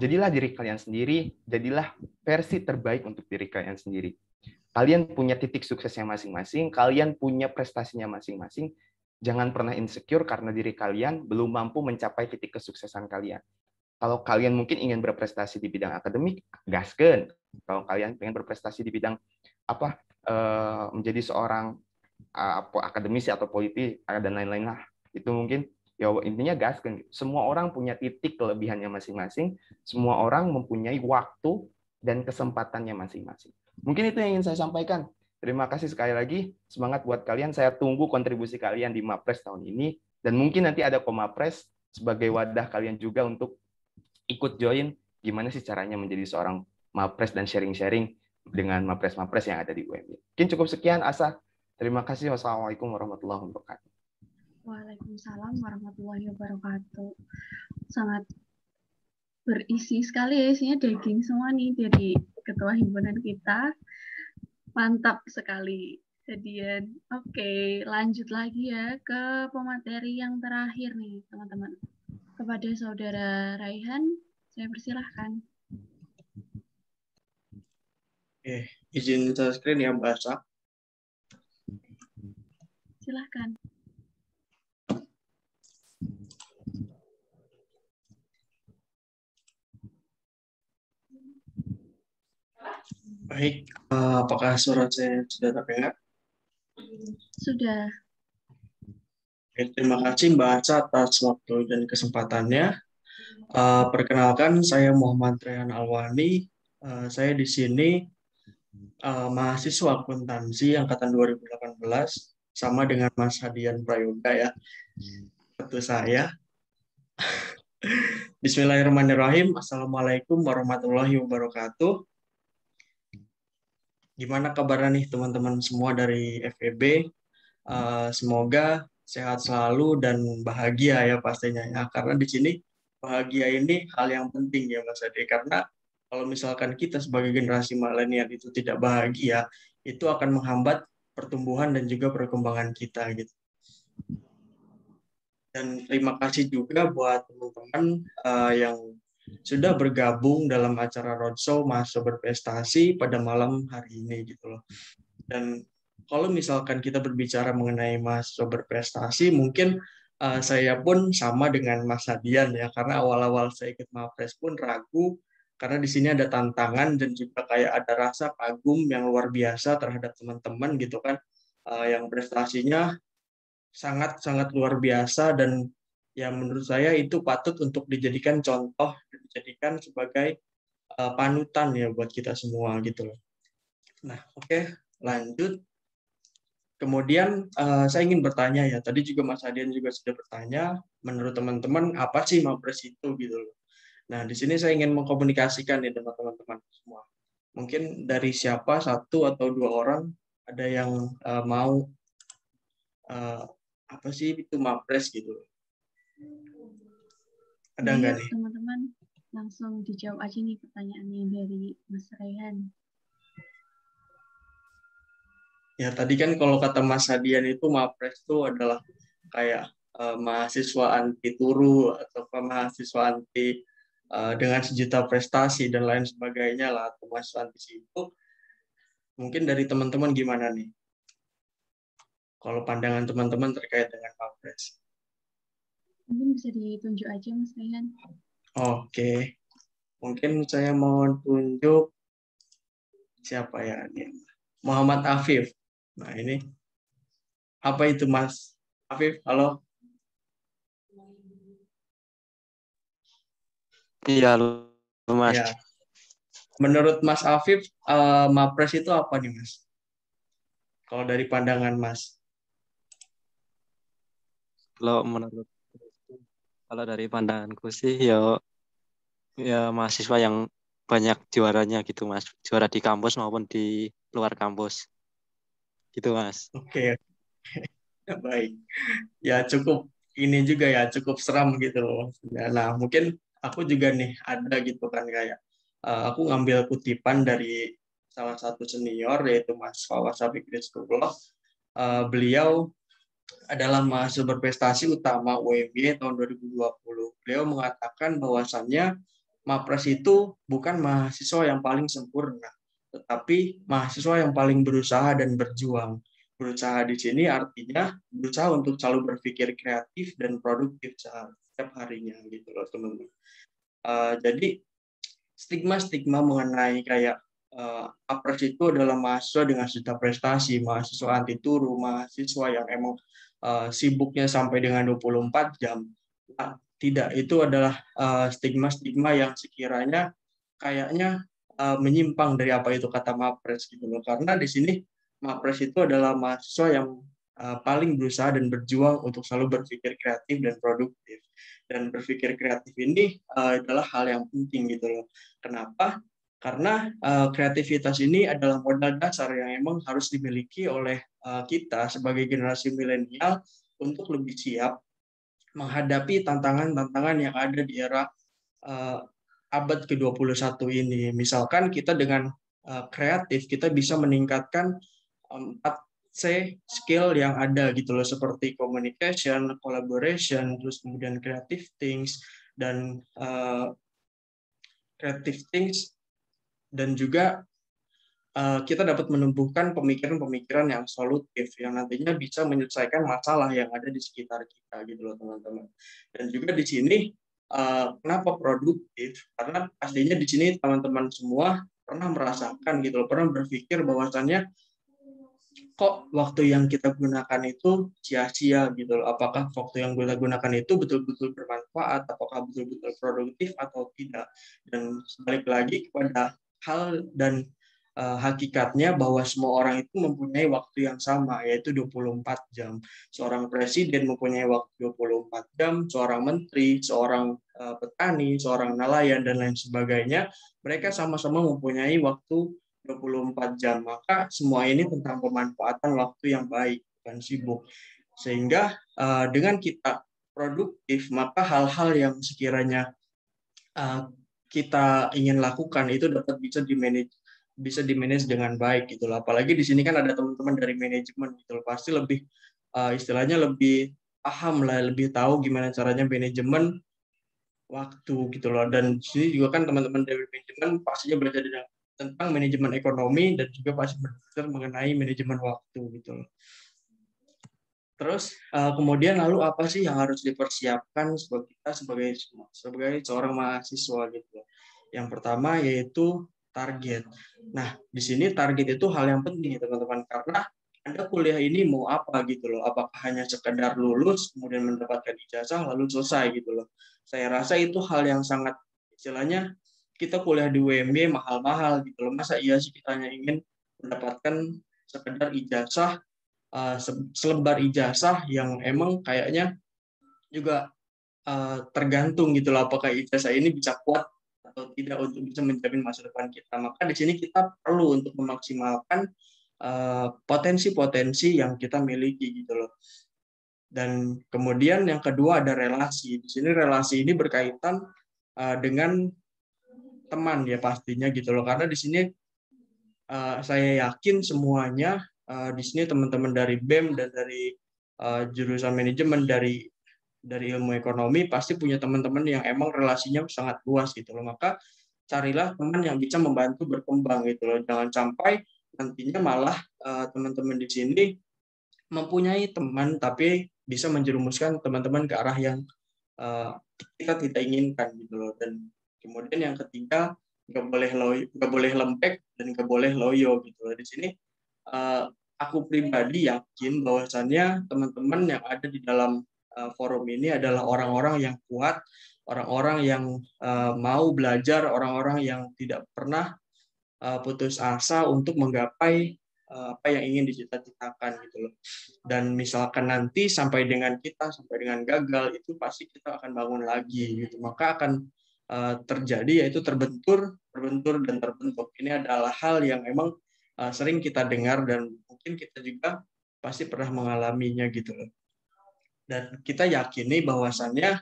Jadilah diri kalian sendiri, jadilah versi terbaik untuk diri kalian sendiri. Kalian punya titik suksesnya masing-masing, kalian punya prestasinya masing-masing. Jangan pernah insecure karena diri kalian belum mampu mencapai titik kesuksesan kalian. Kalau kalian mungkin ingin berprestasi di bidang akademik, gaskeun. Kalau kalian ingin berprestasi di bidang menjadi seorang akademisi atau politisi dan lain-lain lah, itu mungkin ya intinya gaskeun. Semua orang punya titik kelebihannya masing-masing. Semua orang mempunyai waktu dan kesempatannya masing-masing. Mungkin itu yang ingin saya sampaikan. Terima kasih sekali lagi. Semangat buat kalian. Saya tunggu kontribusi kalian di Mapres tahun ini. Dan mungkin nanti ada Komapres sebagai wadah kalian juga untuk ikut join gimana sih caranya menjadi seorang Mapres dan sharing-sharing dengan Mapres-Mapres yang ada di UMY. Mungkin cukup sekian, Asa. Terima kasih. Wassalamualaikum warahmatullahi wabarakatuh. Waalaikumsalam warahmatullahi wabarakatuh. Sangat berisi sekali ya, isinya daging semua nih dari ketua himpunan kita. Mantap sekali. Jadian, oke, lanjut lagi ya ke pemateri yang terakhir nih, teman-teman. Kepada Saudara Raihan, saya persilahkan. Oke, izin share screen ya, Mbak Asa. Silahkan. Baik, apakah suara saya sudah terdengar? Sudah. Oke, terima kasih Mbak Aca atas waktu dan kesempatannya. Perkenalkan, saya Muhammad Rehan Alwani. Saya di sini mahasiswa akuntansi angkatan 2018, sama dengan Mas Hadian Prayoga ya. Tentu saya. Bismillahirrahmanirrahim. Assalamualaikum warahmatullahi wabarakatuh. Gimana kabarnya nih teman-teman semua dari FEB? Semoga sehat selalu dan bahagia ya pastinya ya. Karena di sini bahagia ini hal yang penting ya Mas Ade. Karena kalau misalkan kita sebagai generasi milenial itu tidak bahagia, itu akan menghambat pertumbuhan dan juga perkembangan kita gitu. Dan terima kasih juga buat teman-teman yang sudah bergabung dalam acara roadshow Mahasiswa Berprestasi pada malam hari ini gitu loh. Dan kalau misalkan kita berbicara mengenai mahasiswa berprestasi, mungkin saya pun sama dengan Mas Hadian ya, karena awal-awal saya ikut Mapres pun ragu, karena di sini ada tantangan dan juga kayak ada rasa kagum yang luar biasa terhadap teman-teman gitu kan, yang prestasinya sangat-sangat luar biasa dan ya menurut saya itu patut untuk dijadikan contoh, dijadikan sebagai panutan ya buat kita semua gitu loh. Nah, oke, lanjut. Kemudian saya ingin bertanya ya, tadi juga Mas Hadian juga sudah bertanya, menurut teman-teman apa sih Mapres itu gitu loh. Nah, di sini saya ingin mengkomunikasikan nih dengan teman-teman semua. Mungkin dari siapa, 1 atau 2 orang, ada yang mau apa sih itu Mapres gitu. Ada nggak nih? Teman-teman, langsung dijawab aja nih pertanyaannya dari Mas Raihan. Ya tadi kan kalau kata Mas Hadian itu Mapres itu adalah kayak mahasiswa anti turu atau mahasiswa anti dengan sejuta prestasi dan lain sebagainya lah, atau mahasiswa anti sibuk. Mungkin dari teman-teman gimana nih? Kalau pandangan teman-teman terkait dengan Mapres. Mungkin bisa ditunjuk aja Mas Raihan. Oke. Mungkin saya mau tunjuk siapa ya ini? Muhammad Afif. Nah ini apa itu Mas Afif? Halo. Iya, Mas. Ya. Menurut Mas Afif, Mapres itu apa nih Mas? Kalau dari pandangan Mas? Kalau dari pandanganku sih ya mahasiswa yang banyak juaranya gitu Mas. Juara di kampus maupun di luar kampus. Gitu Mas. Oke. Baik. Ya cukup ini juga ya, cukup seram gitu loh. Nah, mungkin aku juga nih ada gitu kan kayak aku ngambil kutipan dari salah satu senior yaitu Mas Fawaz Safiq Rizqullah. Beliau adalah mahasiswa berprestasi utama UMY tahun 2020. Beliau mengatakan bahwasannya Mapres itu bukan mahasiswa yang paling sempurna, tetapi mahasiswa yang paling berusaha dan berjuang. Berusaha di sini artinya berusaha untuk selalu berpikir kreatif dan produktif setiap harinya gitu loh teman-teman. Jadi stigma-stigma mengenai kayak Apres itu adalah mahasiswa dengan juta prestasi, mahasiswa anti turu, mahasiswa yang emang sibuknya sampai dengan 24 jam. Nah, tidak, itu adalah stigma-stigma yang sekiranya kayaknya menyimpang dari apa itu kata Mapres gitu loh. Karena di sini Mapres itu adalah mahasiswa yang paling berusaha dan berjuang untuk selalu berpikir kreatif dan produktif. Dan berpikir kreatif ini adalah hal yang penting gitu loh. Kenapa? Karena kreativitas ini adalah modal dasar yang emang harus dimiliki oleh kita sebagai generasi milenial untuk lebih siap menghadapi tantangan-tantangan yang ada di era abad ke-21 ini. Misalkan kita dengan kreatif, kita bisa meningkatkan 4C skill yang ada gitu loh, seperti communication, collaboration, terus kemudian creative things, dan dan juga kita dapat menumbuhkan pemikiran-pemikiran yang solutif yang nantinya bisa menyelesaikan masalah yang ada di sekitar kita gitu loh teman-teman. Dan juga di sini kenapa produktif? Karena pastinya di sini teman-teman semua pernah merasakan gitu loh, pernah berpikir bahwasannya kok waktu yang kita gunakan itu sia-sia gitu loh. Apakah waktu yang kita gunakan itu betul-betul bermanfaat, apakah betul-betul produktif atau tidak. Dan balik lagi kepada hal dan hakikatnya bahwa semua orang itu mempunyai waktu yang sama, yaitu 24 jam. Seorang presiden mempunyai waktu 24 jam, seorang menteri, seorang petani, seorang nelayan, dan lain sebagainya. Mereka sama-sama mempunyai waktu 24 jam. Maka semua ini tentang pemanfaatan waktu yang baik, bukan sibuk. Sehingga dengan kita produktif, maka hal-hal yang sekiranya kita ingin lakukan itu dapat bisa di-manage dengan baik gitu loh. Apalagi di sini kan ada teman-teman dari manajemen gitu loh. Pasti lebih istilahnya lebih paham lah, lebih tahu gimana caranya manajemen waktu gitu loh. Dan di sini juga kan teman-teman dari manajemen pastinya belajar tentang manajemen ekonomi dan juga pasti belajar mengenai manajemen waktu gitu loh. Terus kemudian lalu apa sih yang harus dipersiapkan sebagai seorang mahasiswa gitu loh. Yang pertama yaitu target. Nah, di sini target itu hal yang penting teman-teman, karena Anda kuliah ini mau apa gitu loh. Apakah hanya sekedar lulus kemudian mendapatkan ijazah lalu selesai gitu loh. Saya rasa itu hal yang sangat istilahnya kita kuliah di UMY mahal-mahal gitu loh. Masa iya sih kita hanya ingin mendapatkan sekedar ijazah, selembar ijazah yang emang kayaknya juga tergantung gitu loh, apakah ijazah ini bisa kuat atau tidak untuk bisa menjamin masa depan kita. Maka di sini kita perlu untuk memaksimalkan potensi-potensi yang kita miliki gitu loh. Dan kemudian yang kedua ada relasi. Di sini relasi ini berkaitan dengan teman ya pastinya gitu loh. Karena di sini saya yakin semuanya di sini teman-teman dari BEM dan dari jurusan manajemen dari ilmu ekonomi pasti punya teman-teman yang emang relasinya sangat luas gitu loh. Maka carilah teman yang bisa membantu berkembang gitu loh. Jangan sampai nantinya malah teman-teman di sini mempunyai teman tapi bisa menjerumuskan teman-teman ke arah yang kita tidak inginkan gitu loh. Dan kemudian yang ketiga nggak boleh lembek dan nggak boleh loyo gitu loh. Di sini aku pribadi yakin bahwasannya teman-teman yang ada di dalam forum ini adalah orang-orang yang kuat, orang-orang yang mau belajar, orang-orang yang tidak pernah putus asa untuk menggapai apa yang ingin dicita-citakan gitu loh. Dan misalkan nanti sampai dengan gagal itu pasti kita akan bangun lagi gitu. Maka akan terjadi yaitu terbentur dan terbentuk. Ini adalah hal yang memang sering kita dengar dan mungkin kita juga pasti pernah mengalaminya gitu loh. Dan kita yakini bahwasannya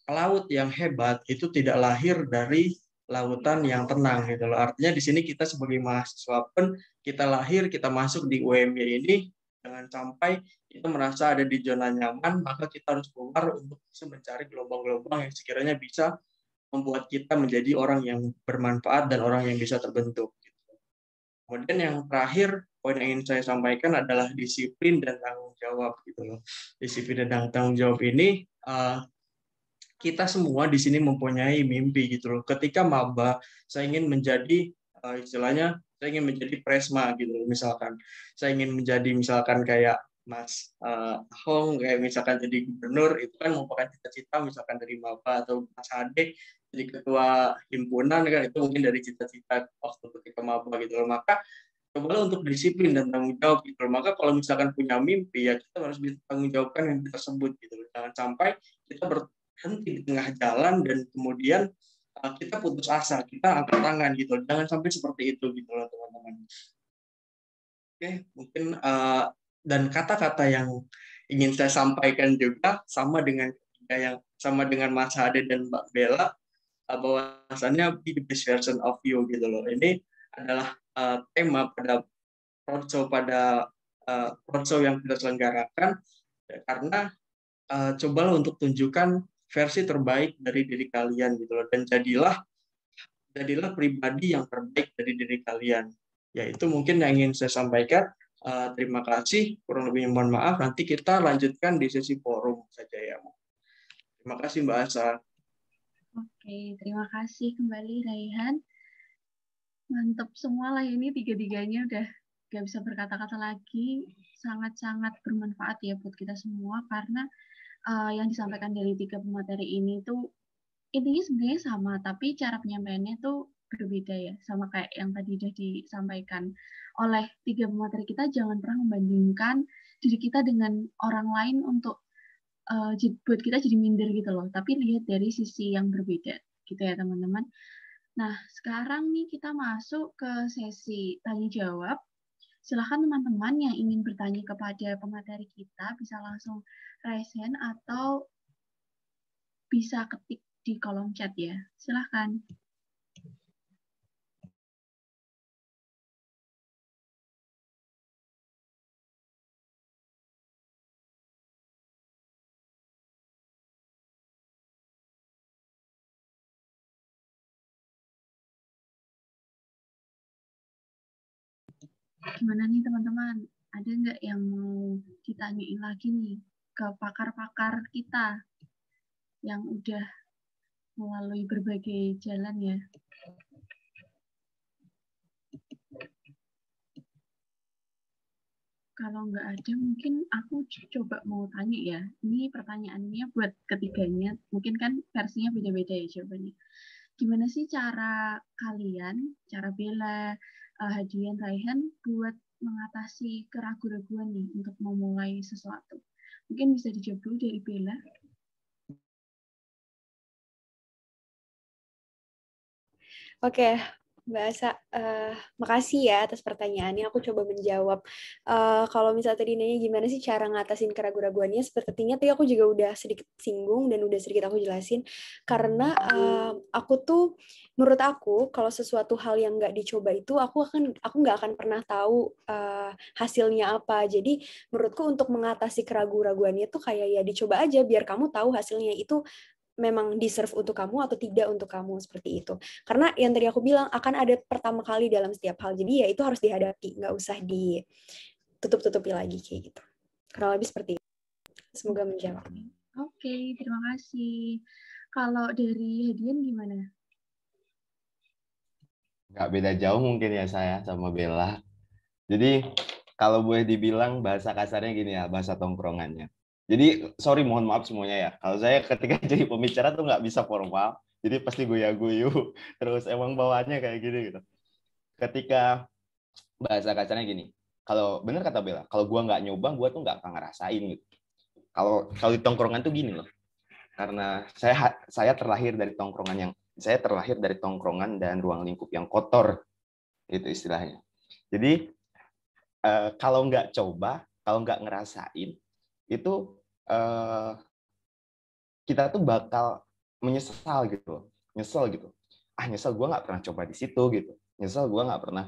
pelaut yang hebat itu tidak lahir dari lautan yang tenang gitu loh. Artinya di sini kita sebagai mahasiswa pun kita lahir, kita masuk di UMY ini jangan sampai kita merasa ada di zona nyaman, maka kita harus keluar untuk bisa mencari gelombang-gelombang yang sekiranya bisa membuat kita menjadi orang yang bermanfaat dan orang yang bisa terbentuk. Kemudian yang terakhir, poin yang ingin saya sampaikan adalah disiplin dan tanggung jawab gitu loh. Disiplin dan tanggung jawab ini kita semua di sini mempunyai mimpi gitu loh. Ketika maba, saya ingin menjadi istilahnya saya ingin menjadi presma gitu loh. Misalkan saya ingin menjadi misalkan kayak Mas Hong, kayak misalkan jadi gubernur, itu kan merupakan cita-cita misalkan dari maba, atau Mas Ade jadi ketua himpunan kan, itu mungkin dari cita-cita waktu ketika maba gitu loh. Maka cobalah untuk disiplin dan tanggung jawab gitu loh. Maka kalau misalkan punya mimpi, ya kita harus bisa tanggung jawabkan mimpi tersebut gitu loh. Jangan sampai kita berhenti di tengah jalan dan kemudian kita putus asa, kita angkat tangan gitu. Jangan sampai seperti itu gitu loh teman-teman. Oke, mungkin dan kata-kata yang ingin saya sampaikan juga sama dengan Mas Hade dan Mbak Bella, bahwasannya be the best version of you gitu loh. Ini adalah tema pada roadshow yang kita selenggarakan, karena cobalah untuk tunjukkan versi terbaik dari diri kalian gitu loh, dan jadilah pribadi yang terbaik dari diri kalian. Ya, itu mungkin yang ingin saya sampaikan. Terima kasih, kurang lebih mohon maaf. Nanti kita lanjutkan di sesi forum saja ya. Terima kasih Mbak Asa. Oke, terima kasih kembali Raihan. Mantap semua lah ini, tiga-tiganya udah gak bisa berkata-kata lagi. Sangat-sangat bermanfaat ya buat kita semua, karena yang disampaikan dari tiga pemateri ini tuh intinya sebenarnya sama, tapi cara penyampaiannya tuh berbeda ya, sama kayak yang tadi udah disampaikan oleh tiga pemateri kita. Jangan pernah membandingkan diri kita dengan orang lain untuk buat kita jadi minder gitu loh, tapi lihat dari sisi yang berbeda gitu ya teman-teman. Nah, sekarang nih kita masuk ke sesi tanya jawab. Silahkan teman-teman yang ingin bertanya kepada pemateri kita bisa langsung raise hand atau bisa ketik di kolom chat ya. Silahkan. Gimana nih teman-teman? Ada nggak yang mau ditanyain lagi nih ke pakar-pakar kita yang udah melalui berbagai jalan ya? Kalau nggak ada, mungkin aku coba mau tanya ya. Ini pertanyaannya buat ketiganya. Mungkin kan versinya beda-beda ya jawabannya. Gimana sih cara kalian, cara Bella, Hadian, Raihan buat mengatasi keraguan-raguan nih untuk memulai sesuatu? Mungkin bisa dijawab dulu dari Bella. Oke, Mbak Asa, makasih ya atas pertanyaannya. Aku coba menjawab. Kalau misalnya tadi nanya gimana sih cara ngatasin keraguan-raguannya, sepertinya tadi aku juga udah sedikit singgung dan udah sedikit aku jelasin. Karena menurut aku, kalau sesuatu hal yang nggak dicoba itu, aku nggak akan pernah tahu hasilnya apa. Jadi menurutku untuk mengatasi keraguan-raguannya tuh kayak ya dicoba aja, biar kamu tahu hasilnya itu memang deserve untuk kamu atau tidak untuk kamu, seperti itu. Karena yang tadi aku bilang akan ada pertama kali dalam setiap hal, jadi ya itu harus dihadapi, nggak usah ditutup-tutupi lagi kayak gitu. Kurang lebih seperti itu. Semoga menjawab. Oke, terima kasih. Kalau dari Hadian gimana? Nggak beda jauh mungkin ya saya sama Bella. Jadi kalau boleh dibilang bahasa kasarnya gini ya, bahasa tongkrongannya. Jadi, sorry, mohon maaf semuanya ya. Kalau saya ketika jadi pembicara tuh nggak bisa formal, jadi pasti guya-guyu, terus emang bawaannya kayak gini gitu. Ketika bahasa kasarnya gini, kalau bener kata Bella, kalau gua nggak nyoba, gua tuh nggak akan ngerasain gitu. Kalau di tongkrongan tuh gini loh, karena saya terlahir dari tongkrongan dan ruang lingkup yang kotor, itu istilahnya. Jadi kalau nggak coba, kalau nggak ngerasain, itu kita tuh bakal menyesal gitu, nyesel gitu. Nyesel gue nggak pernah coba di situ gitu. Nyesel gue nggak pernah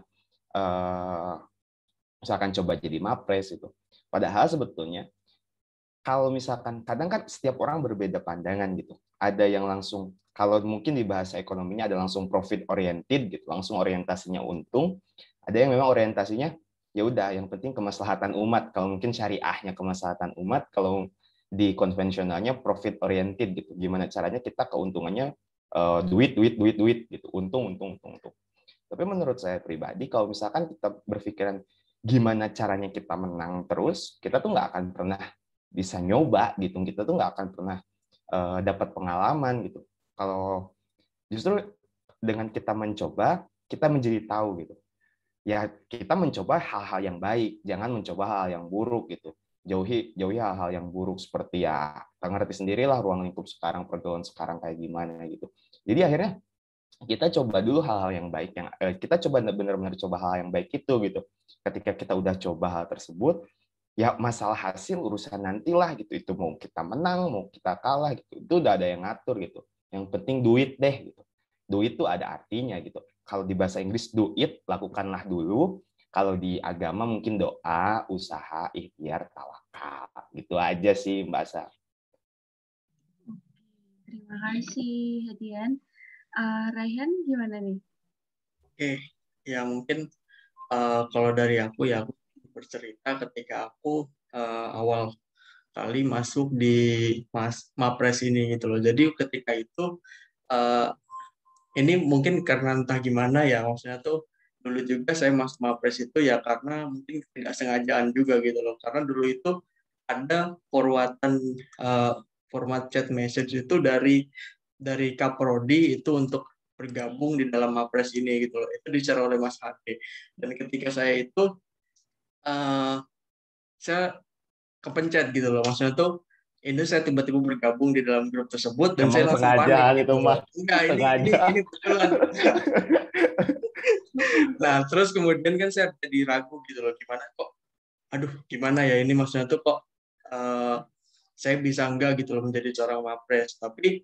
misalkan coba jadi mapres gitu. Padahal sebetulnya kalau misalkan kadang kan setiap orang berbeda pandangan gitu. Ada yang langsung, kalau mungkin di bahasa ekonominya ada langsung profit oriented gitu, langsung orientasinya untung. Ada yang memang orientasinya ya udah yang penting kemaslahatan umat. Kalau mungkin syariahnya kemaslahatan umat, kalau di konvensionalnya profit oriented gitu. Gimana caranya kita keuntungannya duit gitu. Untung. Tapi menurut saya pribadi kalau misalkan kita berpikiran gimana caranya kita menang terus, kita tuh nggak akan pernah bisa nyoba gitu. Kita tuh nggak akan pernah dapat pengalaman gitu. Kalau justru dengan kita mencoba, kita menjadi tahu gitu. Ya kita mencoba hal-hal yang baik, jangan mencoba hal yang buruk gitu. Jauhi hal-hal yang buruk seperti ya, kita ngerti sendirilah ruang lingkup sekarang, pergaulan sekarang kayak gimana gitu. Jadi akhirnya kita coba dulu hal-hal yang baik yang kita coba benar-benar coba hal yang baik itu gitu. Ketika kita udah coba hal tersebut, ya masalah hasil urusan nantilah gitu. Itu mau kita menang, mau kita kalah gitu. Itu udah ada yang ngatur gitu. Yang penting duit deh gitu. Duit itu ada artinya gitu. Kalau di bahasa Inggris do it, lakukanlah dulu. Kalau di agama mungkin doa, usaha, ikhtiar, tawakal. Gitu aja sih Mbak Sa. Terima kasih Hadian. Raihan gimana nih? Oke, ya mungkin kalau dari aku ya aku bercerita ketika aku awal kali masuk di Mapres ini gitu loh. Jadi ketika itu ini mungkin karena entah gimana ya, maksudnya tuh dulu juga saya masuk Mapres itu ya karena mungkin tidak sengajaan juga gitu loh. Karena dulu itu ada format chat message itu dari Kaprodi itu untuk bergabung di dalam Mapres ini gitu loh. Itu di-share oleh Mas Hadi. Dan ketika saya itu saya kepencet gitu loh. Maksudnya tuh ini saya tiba-tiba bergabung di dalam grup tersebut dan Emang saya langsung sengaja panik gitu gitu mah. loh. Enggak, Sengaja. ini betulan. Nah, terus kemudian kan saya jadi ragu gitu loh, gimana ya ini, maksudnya tuh kok saya bisa enggak gitu loh menjadi seorang Mapres. Tapi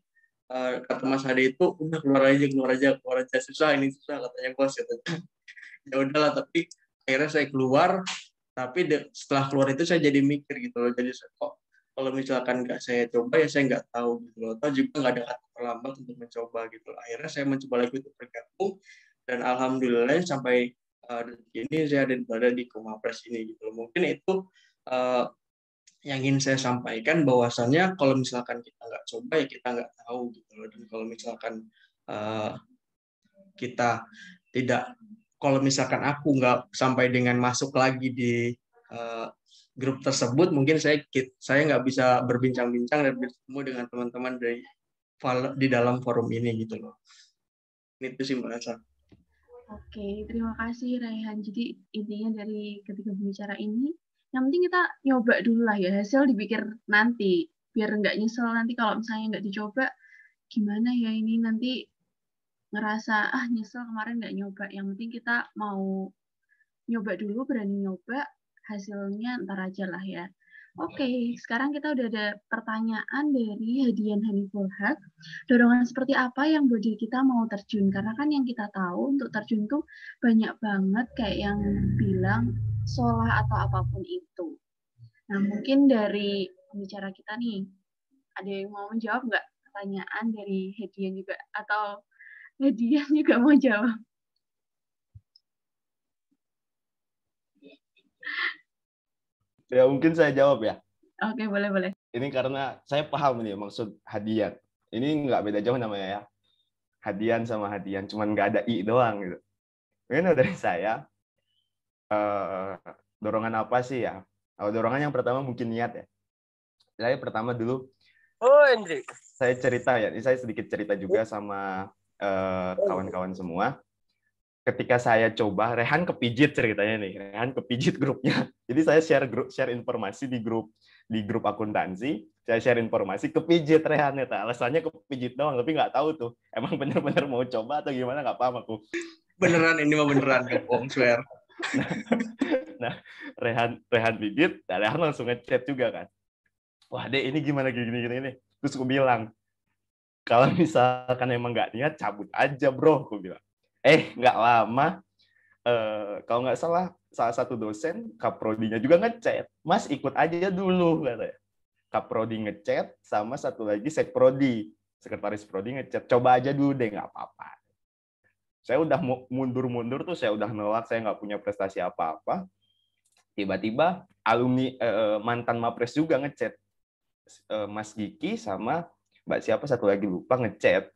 kata Mas Hadi itu udah keluar aja, susah katanya bos gitu. Ya udahlah, tapi akhirnya saya keluar. Tapi setelah keluar itu saya jadi mikir gitu loh, jadi kok kalau misalkan nggak saya coba ya saya nggak tahu gitu loh, atau juga nggak ada kata terlambat untuk mencoba gitu loh. Akhirnya saya mencoba lagi untuk bergabung dan alhamdulillah sampai detik ini saya berada di Komapres ini gitu loh. Mungkin itu yang ingin saya sampaikan, bahwasannya kalau misalkan kita nggak coba ya kita nggak tahu gitu loh. Dan kalau misalkan kita tidak, kalau misalkan aku nggak sampai dengan masuk lagi di grup tersebut, mungkin saya nggak bisa berbincang-bincang dan bertemu dengan teman-teman di dalam forum ini gitu loh. Itu sih Mbak Asa. Oke, terima kasih Raihan. Jadi intinya dari ketiga pembicara ini, yang penting kita nyoba dulu lah ya, hasil dipikir nanti, biar nggak nyesel nanti kalau misalnya nggak dicoba, gimana ya ini nanti ngerasa nyesel kemarin nggak nyoba. Yang penting kita mau nyoba dulu, berani nyoba, hasilnya ntar aja lah ya. Oke, sekarang kita udah ada pertanyaan dari Hadian Haniful Haq. Dorongan seperti apa yang buat diri kita mau terjun? Karena kan yang kita tahu untuk terjun tuh banyak banget kayak yang bilang sholah atau apapun itu. Nah, mungkin dari pembicara kita nih, ada yang mau menjawab nggak pertanyaan dari Hadian juga? Atau Hadian juga mau jawab? Ya mungkin saya jawab ya. Oke, boleh. Ini karena saya paham nih maksud Hadian. Ini nggak beda jauh namanya ya. Hadian sama Hadian, cuman nggak ada I doang gitu. Mungkin dari saya, dorongan apa sih ya? Dorongan yang pertama mungkin niat ya. Saya pertama dulu, Hendrik. Saya cerita ya, ini saya sedikit cerita juga sama kawan-kawan semua. Ketika saya coba, Rehan kepijit ceritanya nih. Rehan kepijit grupnya. Jadi saya share informasi di grup akuntansi. Saya share informasi, kepijit Rehan ya. Alasannya kepijit doang, tapi nggak tahu tuh. Emang bener-bener mau coba atau gimana, nggak paham aku. Beneran, ini mah beneran, Om swear. Nah, Rehan pijit, dan Rehan langsung ngechat juga kan. Wah, Dek, ini gimana gini. Terus aku bilang, kalau misalkan emang nggak niat, cabut aja, bro. Aku bilang. Nggak lama, kalau nggak salah satu dosen, kaprodinya juga ngechat, Mas ikut aja dulu, katanya. Kaprodi ngechat, sama satu lagi Sekprodi, sekretaris Prodi ngechat, coba aja dulu deh, nggak apa-apa. Saya udah mundur-mundur tuh, saya udah nolak, saya nggak punya prestasi apa-apa. Tiba-tiba alumni mantan Mapres juga ngechat, Mas Giki sama Mbak siapa satu lagi lupa ngechat,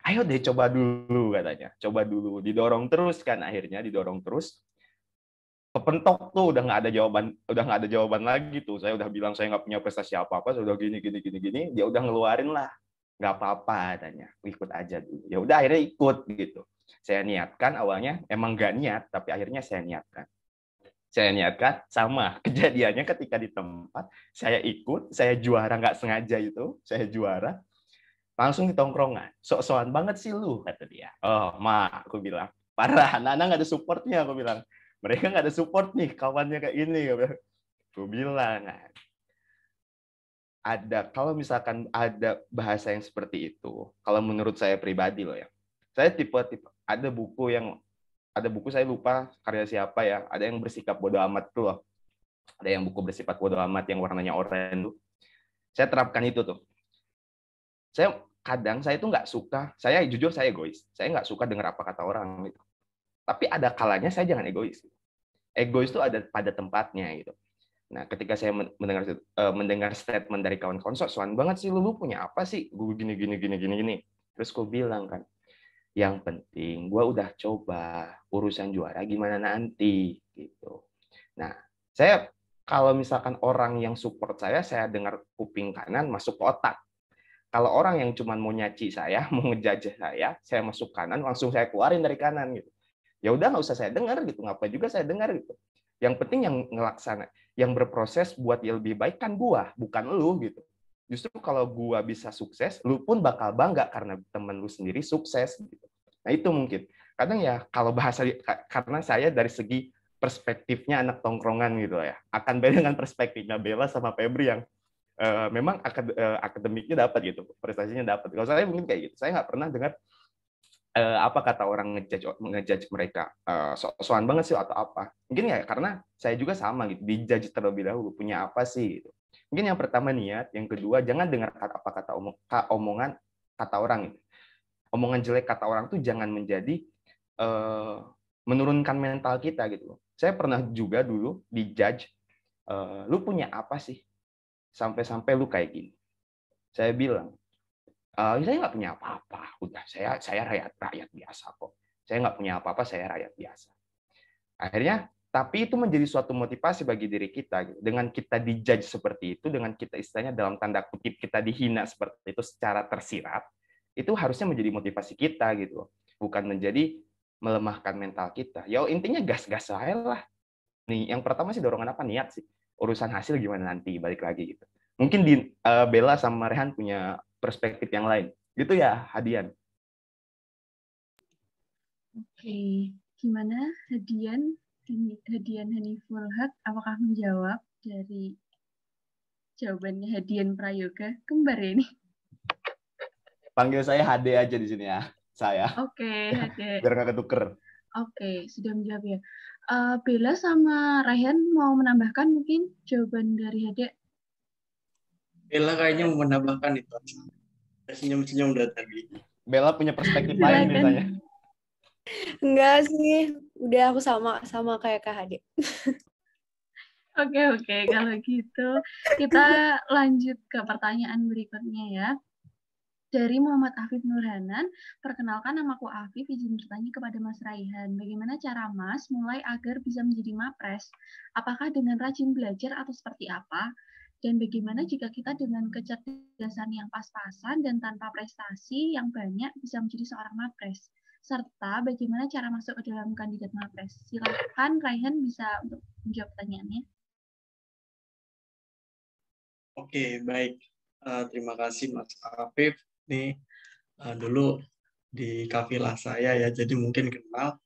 ayo deh coba dulu katanya, coba dulu, didorong terus kan, akhirnya didorong terus. Kepentok tuh udah nggak ada jawaban lagi tuh. Saya udah bilang saya nggak punya prestasi apa-apa, saya udah gini, dia udah ngeluarin lah, nggak apa-apa katanya, ikut aja dulu. Ya udah akhirnya ikut gitu. Saya niatkan awalnya emang nggak niat, tapi akhirnya saya niatkan. Sama kejadiannya ketika di tempat saya ikut, saya juara nggak sengaja itu, saya juara langsung di tongkrongan. Sok-sokan banget sih lu, kata dia. Oh, aku bilang parah, anak-anak nggak ada supportnya, aku bilang. Mereka nggak ada support nih, kawannya kayak gini. Gue bilang, kalau misalkan ada bahasa yang seperti itu, kalau menurut saya pribadi loh ya, saya tipe ada buku saya lupa karya siapa ya, ada yang bersikap bodoh amat tuh loh. Ada yang buku bersifat bodoh amat yang warnanya oranye tuh. Saya terapkan itu tuh. Saya tuh nggak suka, saya jujur saya egois. Saya nggak suka dengar apa kata orang gitu. Tapi ada kalanya saya jangan egois. Egois itu ada pada tempatnya gitu. Nah, ketika saya mendengar statement dari kawan-kawan, soal banget sih lu punya apa sih? Gue gini. Terus gue bilang kan, yang penting gue udah coba, urusan juara gimana nanti gitu. Nah, saya kalau misalkan orang yang support saya dengar kuping kanan masuk ke otak. Kalau orang yang cuma mau nyaci saya, mau ngejajah saya masuk kanan, langsung saya keluarin dari kanan gitu. Ya udah nggak usah saya dengar gitu, ngapain juga saya dengar gitu. Yang penting yang ngelaksana, yang berproses buat yang lebih baik kan gua, bukan lu gitu. Justru kalau gua bisa sukses, lu pun bakal bangga karena temen lu sendiri sukses gitu. Nah itu mungkin. Kadang ya kalau bahasa, karena saya dari segi perspektifnya anak tongkrongan gitu ya, akan beda dengan perspektifnya Bella sama Febri yang memang akademiknya dapat gitu, prestasinya dapat. Kalau saya mungkin kayak gitu, saya nggak pernah dengar apa kata orang ngejudge mereka, sok-sokan banget sih atau apa. Mungkin ya karena saya juga sama gitu, dijudge terlebih dahulu, punya apa sih gitu. Mungkin yang pertama niat, yang kedua jangan dengar apa kata omongan kata orang itu. Omongan jelek kata orang tuh jangan menjadi menurunkan mental kita gitu. Saya pernah juga dulu dijudge, lu punya apa sih sampai-sampai lu kayak gini. Saya bilang, saya nggak punya apa-apa, udah saya rakyat biasa kok. Saya nggak punya apa-apa, saya rakyat biasa. Akhirnya, tapi itu menjadi suatu motivasi bagi diri kita. Gitu. Dengan kita dijudge seperti itu, dengan kita istilahnya dalam tanda kutip kita dihina seperti itu secara tersirat, itu harusnya menjadi motivasi kita gitu, bukan menjadi melemahkan mental kita. Ya intinya gas-gas aja lah. Nih, yang pertama sih dorongan apa, niat sih. Urusan hasil gimana nanti, balik lagi gitu. Mungkin Bella sama Rehan punya perspektif yang lain. Gitu ya, Hadian. Oke, gimana Hadian Haniful Haq, apakah menjawab dari jawabannya Hadian Prayoga? Kembar ya ini? Panggil saya HD aja di sini ya, saya. Oke, HD. Biar nggak ketuker. Oke, sudah menjawab ya. Bella sama Rayhan mau menambahkan mungkin jawaban dari Hade? Bella kayaknya mau menambahkan itu. Senyum-senyum dari tadi. Bella punya perspektif lain biasanya. Enggak sih, udah aku sama kayak Kak Hade. Oke, kalau gitu kita lanjut ke pertanyaan berikutnya ya. Dari Muhammad Afif Nurhanan, perkenalkan namaku Afif, izin bertanya kepada Mas Raihan, bagaimana cara Mas mulai agar bisa menjadi Mapres? Apakah dengan rajin belajar atau seperti apa? Dan bagaimana jika kita dengan kecerdasan yang pas-pasan dan tanpa prestasi yang banyak bisa menjadi seorang Mapres? Serta bagaimana cara masuk ke dalam kandidat Mapres? Silakan Raihan bisa untuk menjawab pertanyaannya. Oke, baik. Terima kasih Mas Afif. Nih, dulu di kafilah saya ya, jadi mungkin kenal.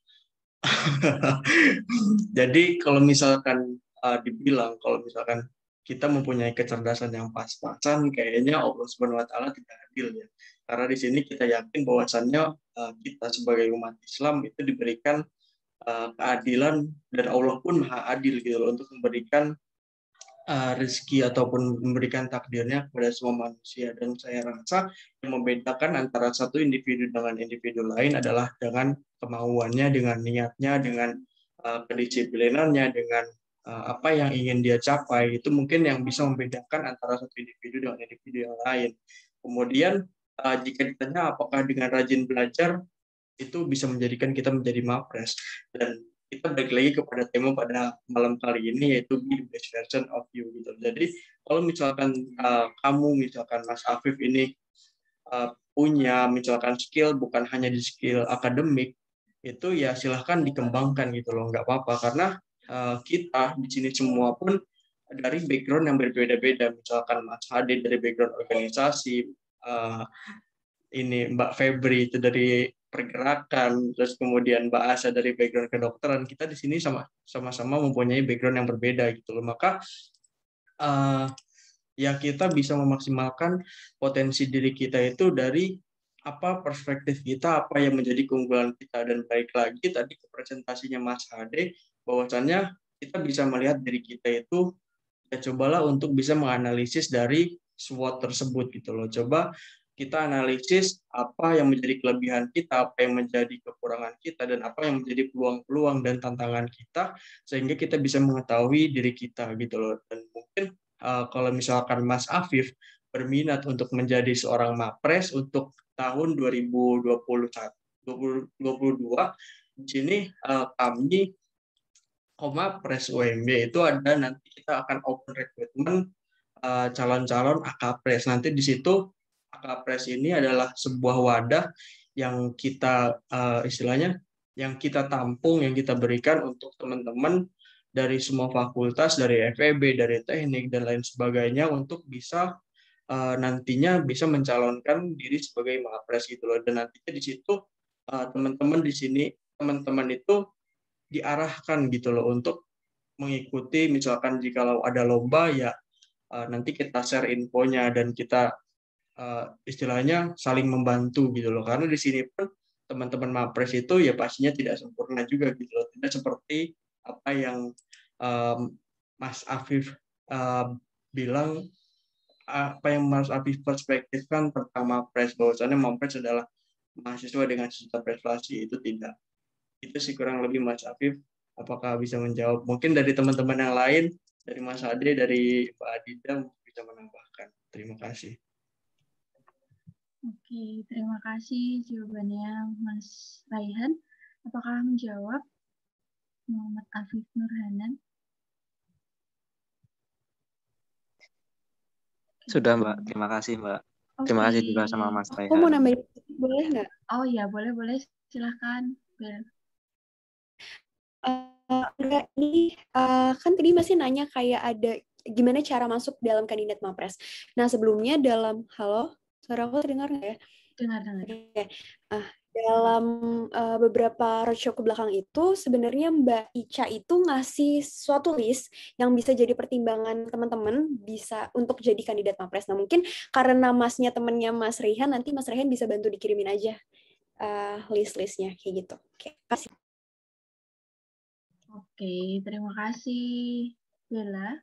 Jadi kalau misalkan dibilang, kalau misalkan kita mempunyai kecerdasan yang pas-pasan, kayaknya Allah Subhanahu wa Ta'ala tidak adil ya. Karena di sini kita yakin bahwasannya kita sebagai umat Islam itu diberikan keadilan dan Allah pun maha adil gitu loh, untuk memberikan rezeki ataupun memberikan takdirnya kepada semua manusia. Dan saya rasa yang membedakan antara satu individu dengan individu lain adalah dengan kemauannya, dengan niatnya, dengan kedisiplinannya, dengan apa yang ingin dia capai. Itu mungkin yang bisa membedakan antara satu individu dengan individu yang lain. Kemudian jika ditanya apakah dengan rajin belajar itu bisa menjadikan kita menjadi mapres, dan kita balik lagi kepada tema pada malam kali ini, yaitu be the best version of you gitu. Jadi kalau misalkan kamu misalkan Mas Afif ini punya misalkan skill bukan hanya di skill akademik, itu ya silahkan dikembangkan gitu loh, nggak apa-apa, karena kita di sini semua pun dari background yang berbeda-beda. Misalkan Mas Hadi dari background organisasi, ini Mbak Febri itu dari pergerakan, terus kemudian Mbak Asa dari background kedokteran. Kita di sini sama-sama mempunyai background yang berbeda gitu loh. Maka ya kita bisa memaksimalkan potensi diri kita itu dari apa perspektif kita, apa yang menjadi keunggulan kita. Dan baik lagi tadi ke presentasinya Mas Hade, bahwasannya kita bisa melihat diri kita itu, ya cobalah untuk bisa menganalisis dari SWOT tersebut gitu loh. Coba kita analisis apa yang menjadi kelebihan kita, apa yang menjadi kekurangan kita, dan apa yang menjadi peluang-peluang dan tantangan kita, sehingga kita bisa mengetahui diri kita gitu loh. Dan mungkin kalau misalkan Mas Afif berminat untuk menjadi seorang mapres untuk tahun 2022, di sini kami Komapres UMB itu ada, nanti kita akan open recruitment calon-calon AKPres. Nanti di situ AKPres ini adalah sebuah wadah yang kita istilahnya yang kita tampung, yang kita berikan untuk teman-teman dari semua fakultas, dari FEB, dari teknik dan lain sebagainya, untuk bisa nantinya bisa mencalonkan diri sebagai Mapres gitu loh. Dan nantinya di situ teman-teman di sini, teman-teman itu diarahkan gitu loh untuk mengikuti, misalkan jikalau ada lomba ya nanti kita share infonya dan kita istilahnya saling membantu gitu loh. Karena di sini pun teman-teman Mapres itu ya pastinya tidak sempurna juga gitu loh. Tidak seperti apa yang Mas Afif bilang, apa yang Mas Afif perspektifkan tentang Mapres, bahwasannya Mapres adalah mahasiswa dengan sejuta prestasi. Itu tidak. Itu sih kurang lebih Mas Afif. Apakah bisa menjawab? Mungkin dari teman-teman yang lain, dari Mas Ade, dari Pak Adida bisa menambahkan. Terima kasih. Oke, terima kasih jawabannya Mas Raihan. Apakah menjawab Muhammad Afif Nurhanan? Sudah Mbak, terima kasih Mbak. Terima kasih juga sama Mas Raihan. Aku mau nambahin, boleh nggak? Oh iya, boleh. Silahkan, Bel. Enggak, ini kan tadi masih nanya kayak ada gimana cara masuk dalam kandidat Mapres. Nah, sebelumnya halo, suara aku terdengar nggak ya? Dengar. Okay. Dalam beberapa roadshow ke belakang itu, sebenarnya Mbak Ica itu ngasih suatu list yang bisa jadi pertimbangan teman-teman bisa untuk jadi kandidat Mapres. Nah, mungkin karena Masnya temennya Mas Raihan, nanti Mas Raihan bisa bantu dikirimin aja list-listnya kayak gitu. Oke, kasih. Oke, terima kasih Bella.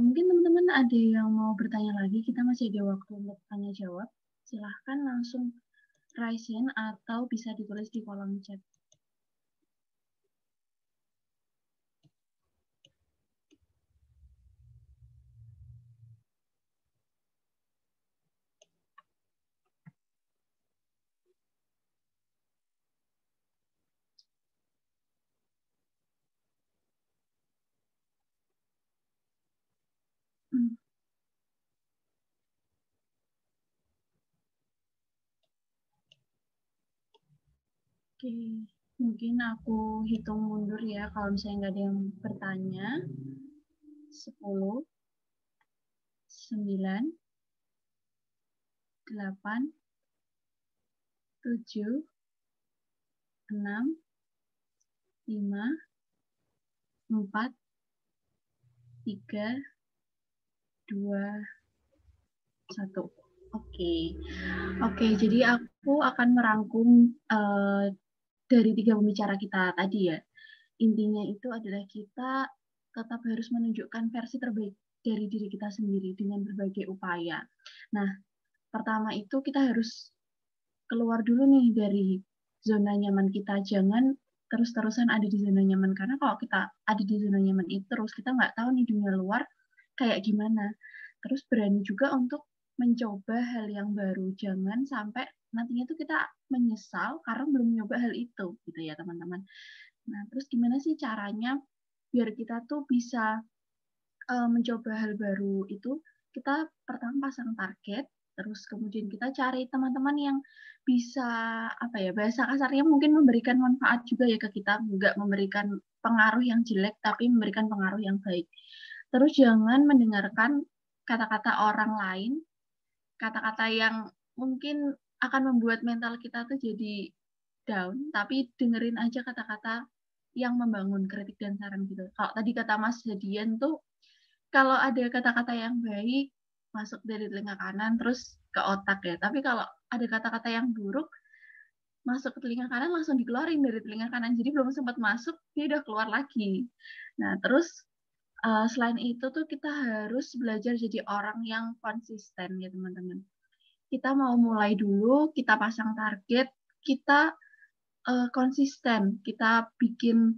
Mungkin teman-teman ada yang mau bertanya lagi, kita masih ada waktu untuk tanya jawab. Silahkan langsung raise hand atau bisa ditulis di kolom chat. Oke, mungkin aku hitung mundur ya kalau misalnya nggak ada yang bertanya. 10, 9, 8, 7, 6, 5, 4, 3, 2, 1. Oke, jadi aku akan merangkum dari 3 pembicara kita tadi ya. Intinya itu adalah kita tetap harus menunjukkan versi terbaik dari diri kita sendiri dengan berbagai upaya. Nah, pertama itu kita harus keluar dulu nih dari zona nyaman kita. Jangan terus-terusan ada di zona nyaman. Karena kalau kita ada di zona nyaman itu terus, kita nggak tahu nih dunia luar kayak gimana. Terus berani juga untuk mencoba hal yang baru. Jangan sampai nantinya tuh kita menyesal karena belum nyoba hal itu, gitu ya teman-teman. Nah, terus gimana sih caranya biar kita tuh bisa mencoba hal baru itu? Kita pertama pasang target, terus kemudian kita cari teman-teman yang bisa, apa ya, bahasa kasarnya mungkin memberikan manfaat juga ya ke kita, nggak memberikan pengaruh yang jelek, tapi memberikan pengaruh yang baik. Terus jangan mendengarkan kata-kata orang lain, kata-kata yang mungkin akan membuat mental kita tuh jadi down, tapi dengerin aja kata-kata yang membangun, kritik dan saran gitu. Kalau tadi kata Mas Hadian tuh, kalau ada kata-kata yang baik, masuk dari telinga kanan, terus ke otak ya. Tapi kalau ada kata-kata yang buruk, masuk ke telinga kanan, langsung dikeluarin dari telinga kanan. Jadi belum sempat masuk, dia udah keluar lagi. Nah, terus selain itu tuh kita harus belajar jadi orang yang konsisten ya teman-teman. Kita mau mulai dulu, kita pasang target, kita konsisten, kita bikin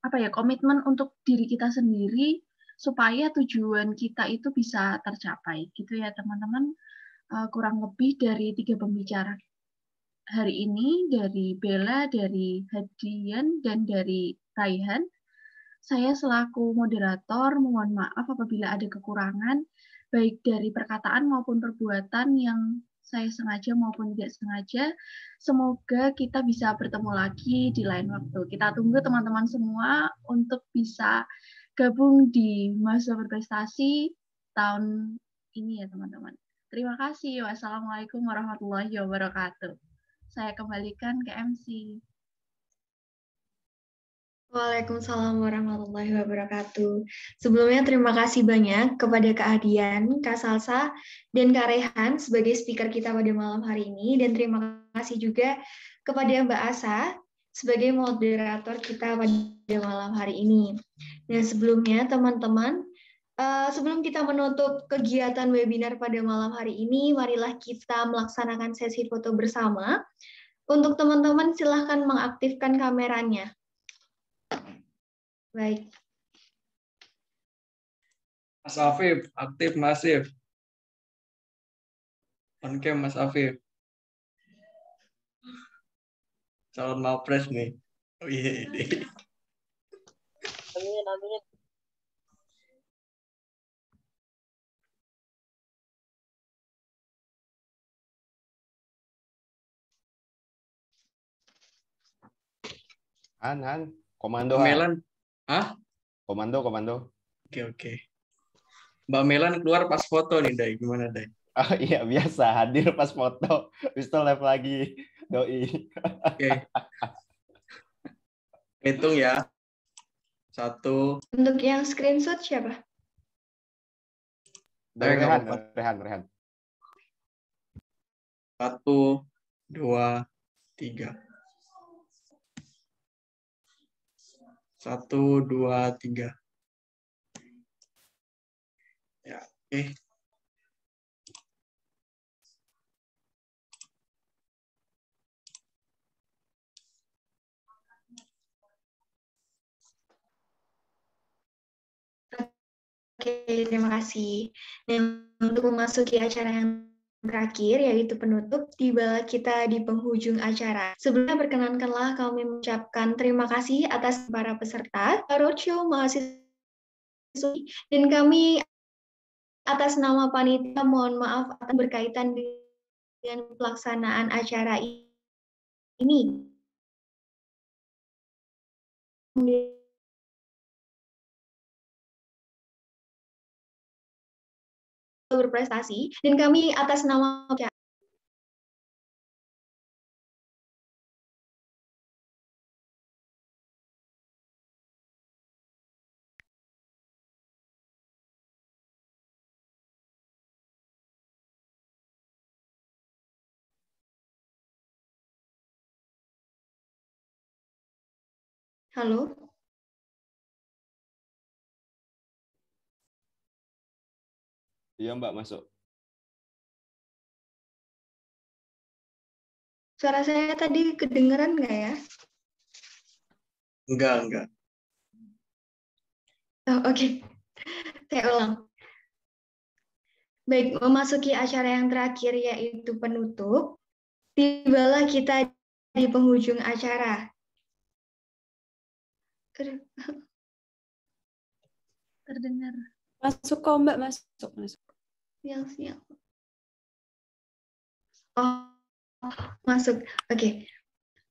apa ya, komitmen untuk diri kita sendiri supaya tujuan kita itu bisa tercapai gitu ya teman-teman. Kurang lebih dari 3 pembicara hari ini, dari Bella, dari Hadian, dan dari Raihan. Saya selaku moderator mohon maaf apabila ada kekurangan, baik dari perkataan maupun perbuatan yang saya sengaja maupun tidak sengaja. Semoga kita bisa bertemu lagi di lain waktu. Kita tunggu teman-teman semua untuk bisa gabung di masa berprestasi tahun ini ya teman-teman. Terima kasih. Wassalamualaikum warahmatullahi wabarakatuh. Saya kembalikan ke MC. Waalaikumsalam warahmatullahi wabarakatuh. Sebelumnya terima kasih banyak kepada Kak Hadian, Kak Salsa, dan Kak Rehan sebagai speaker kita pada malam hari ini. Dan terima kasih juga kepada Mbak Asa sebagai moderator kita pada malam hari ini. Dan sebelumnya teman-teman, sebelum kita menutup kegiatan webinar pada malam hari ini, marilah kita melaksanakan sesi foto bersama. Untuk teman-teman silahkan mengaktifkan kameranya. Baik. Mas Afif, aktif Mas Afif. On cam Mas Afif. Calon Mapres nih. Oh iya. Amin, amin. Han, komando Mbak Han. Melan, hah? Komando. Oke. Mbak Melan keluar pas foto nih, Day. Gimana, Day? Oh iya, biasa hadir pas foto, habis itu live lagi, doi. Oke. Hitung ya. 1. Untuk yang screenshot siapa? Dari nggak Rehan. 1, 2, 3. 1, 2, 3. Ya, oke. Oke, terima kasih. Dan untuk memasuki acara yang terakhir, yaitu penutup, tibalah kita di penghujung acara. Sebelumnya perkenankanlah kami mengucapkan terima kasih atas para peserta roadshow mahasiswa, dan kami atas nama panitia mohon maaf atas berkaitan dengan pelaksanaan acara ini. Berprestasi, dan kami atas nama Halo. Iya Mbak, masuk. Suara saya tadi kedengeran nggak ya? Enggak. Oh, oke. Saya ulang. Baik, memasuki acara yang terakhir yaitu penutup, tibalah kita di penghujung acara. Terdengar. Masuk kok Mbak, masuk. Siang. Oh, masuk. Oke.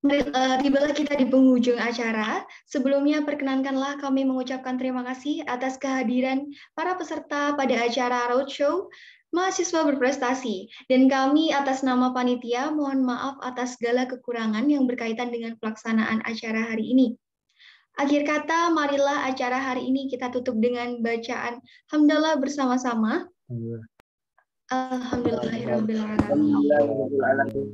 Tibalah kita di penghujung acara. Sebelumnya perkenankanlah kami mengucapkan terima kasih atas kehadiran para peserta pada acara Roadshow Mahasiswa Berprestasi. Dan kami atas nama panitia mohon maaf atas segala kekurangan yang berkaitan dengan pelaksanaan acara hari ini. Akhir kata, marilah acara hari ini kita tutup dengan bacaan hamdalah bersama-sama. Alhamdulillahirabbil alamin.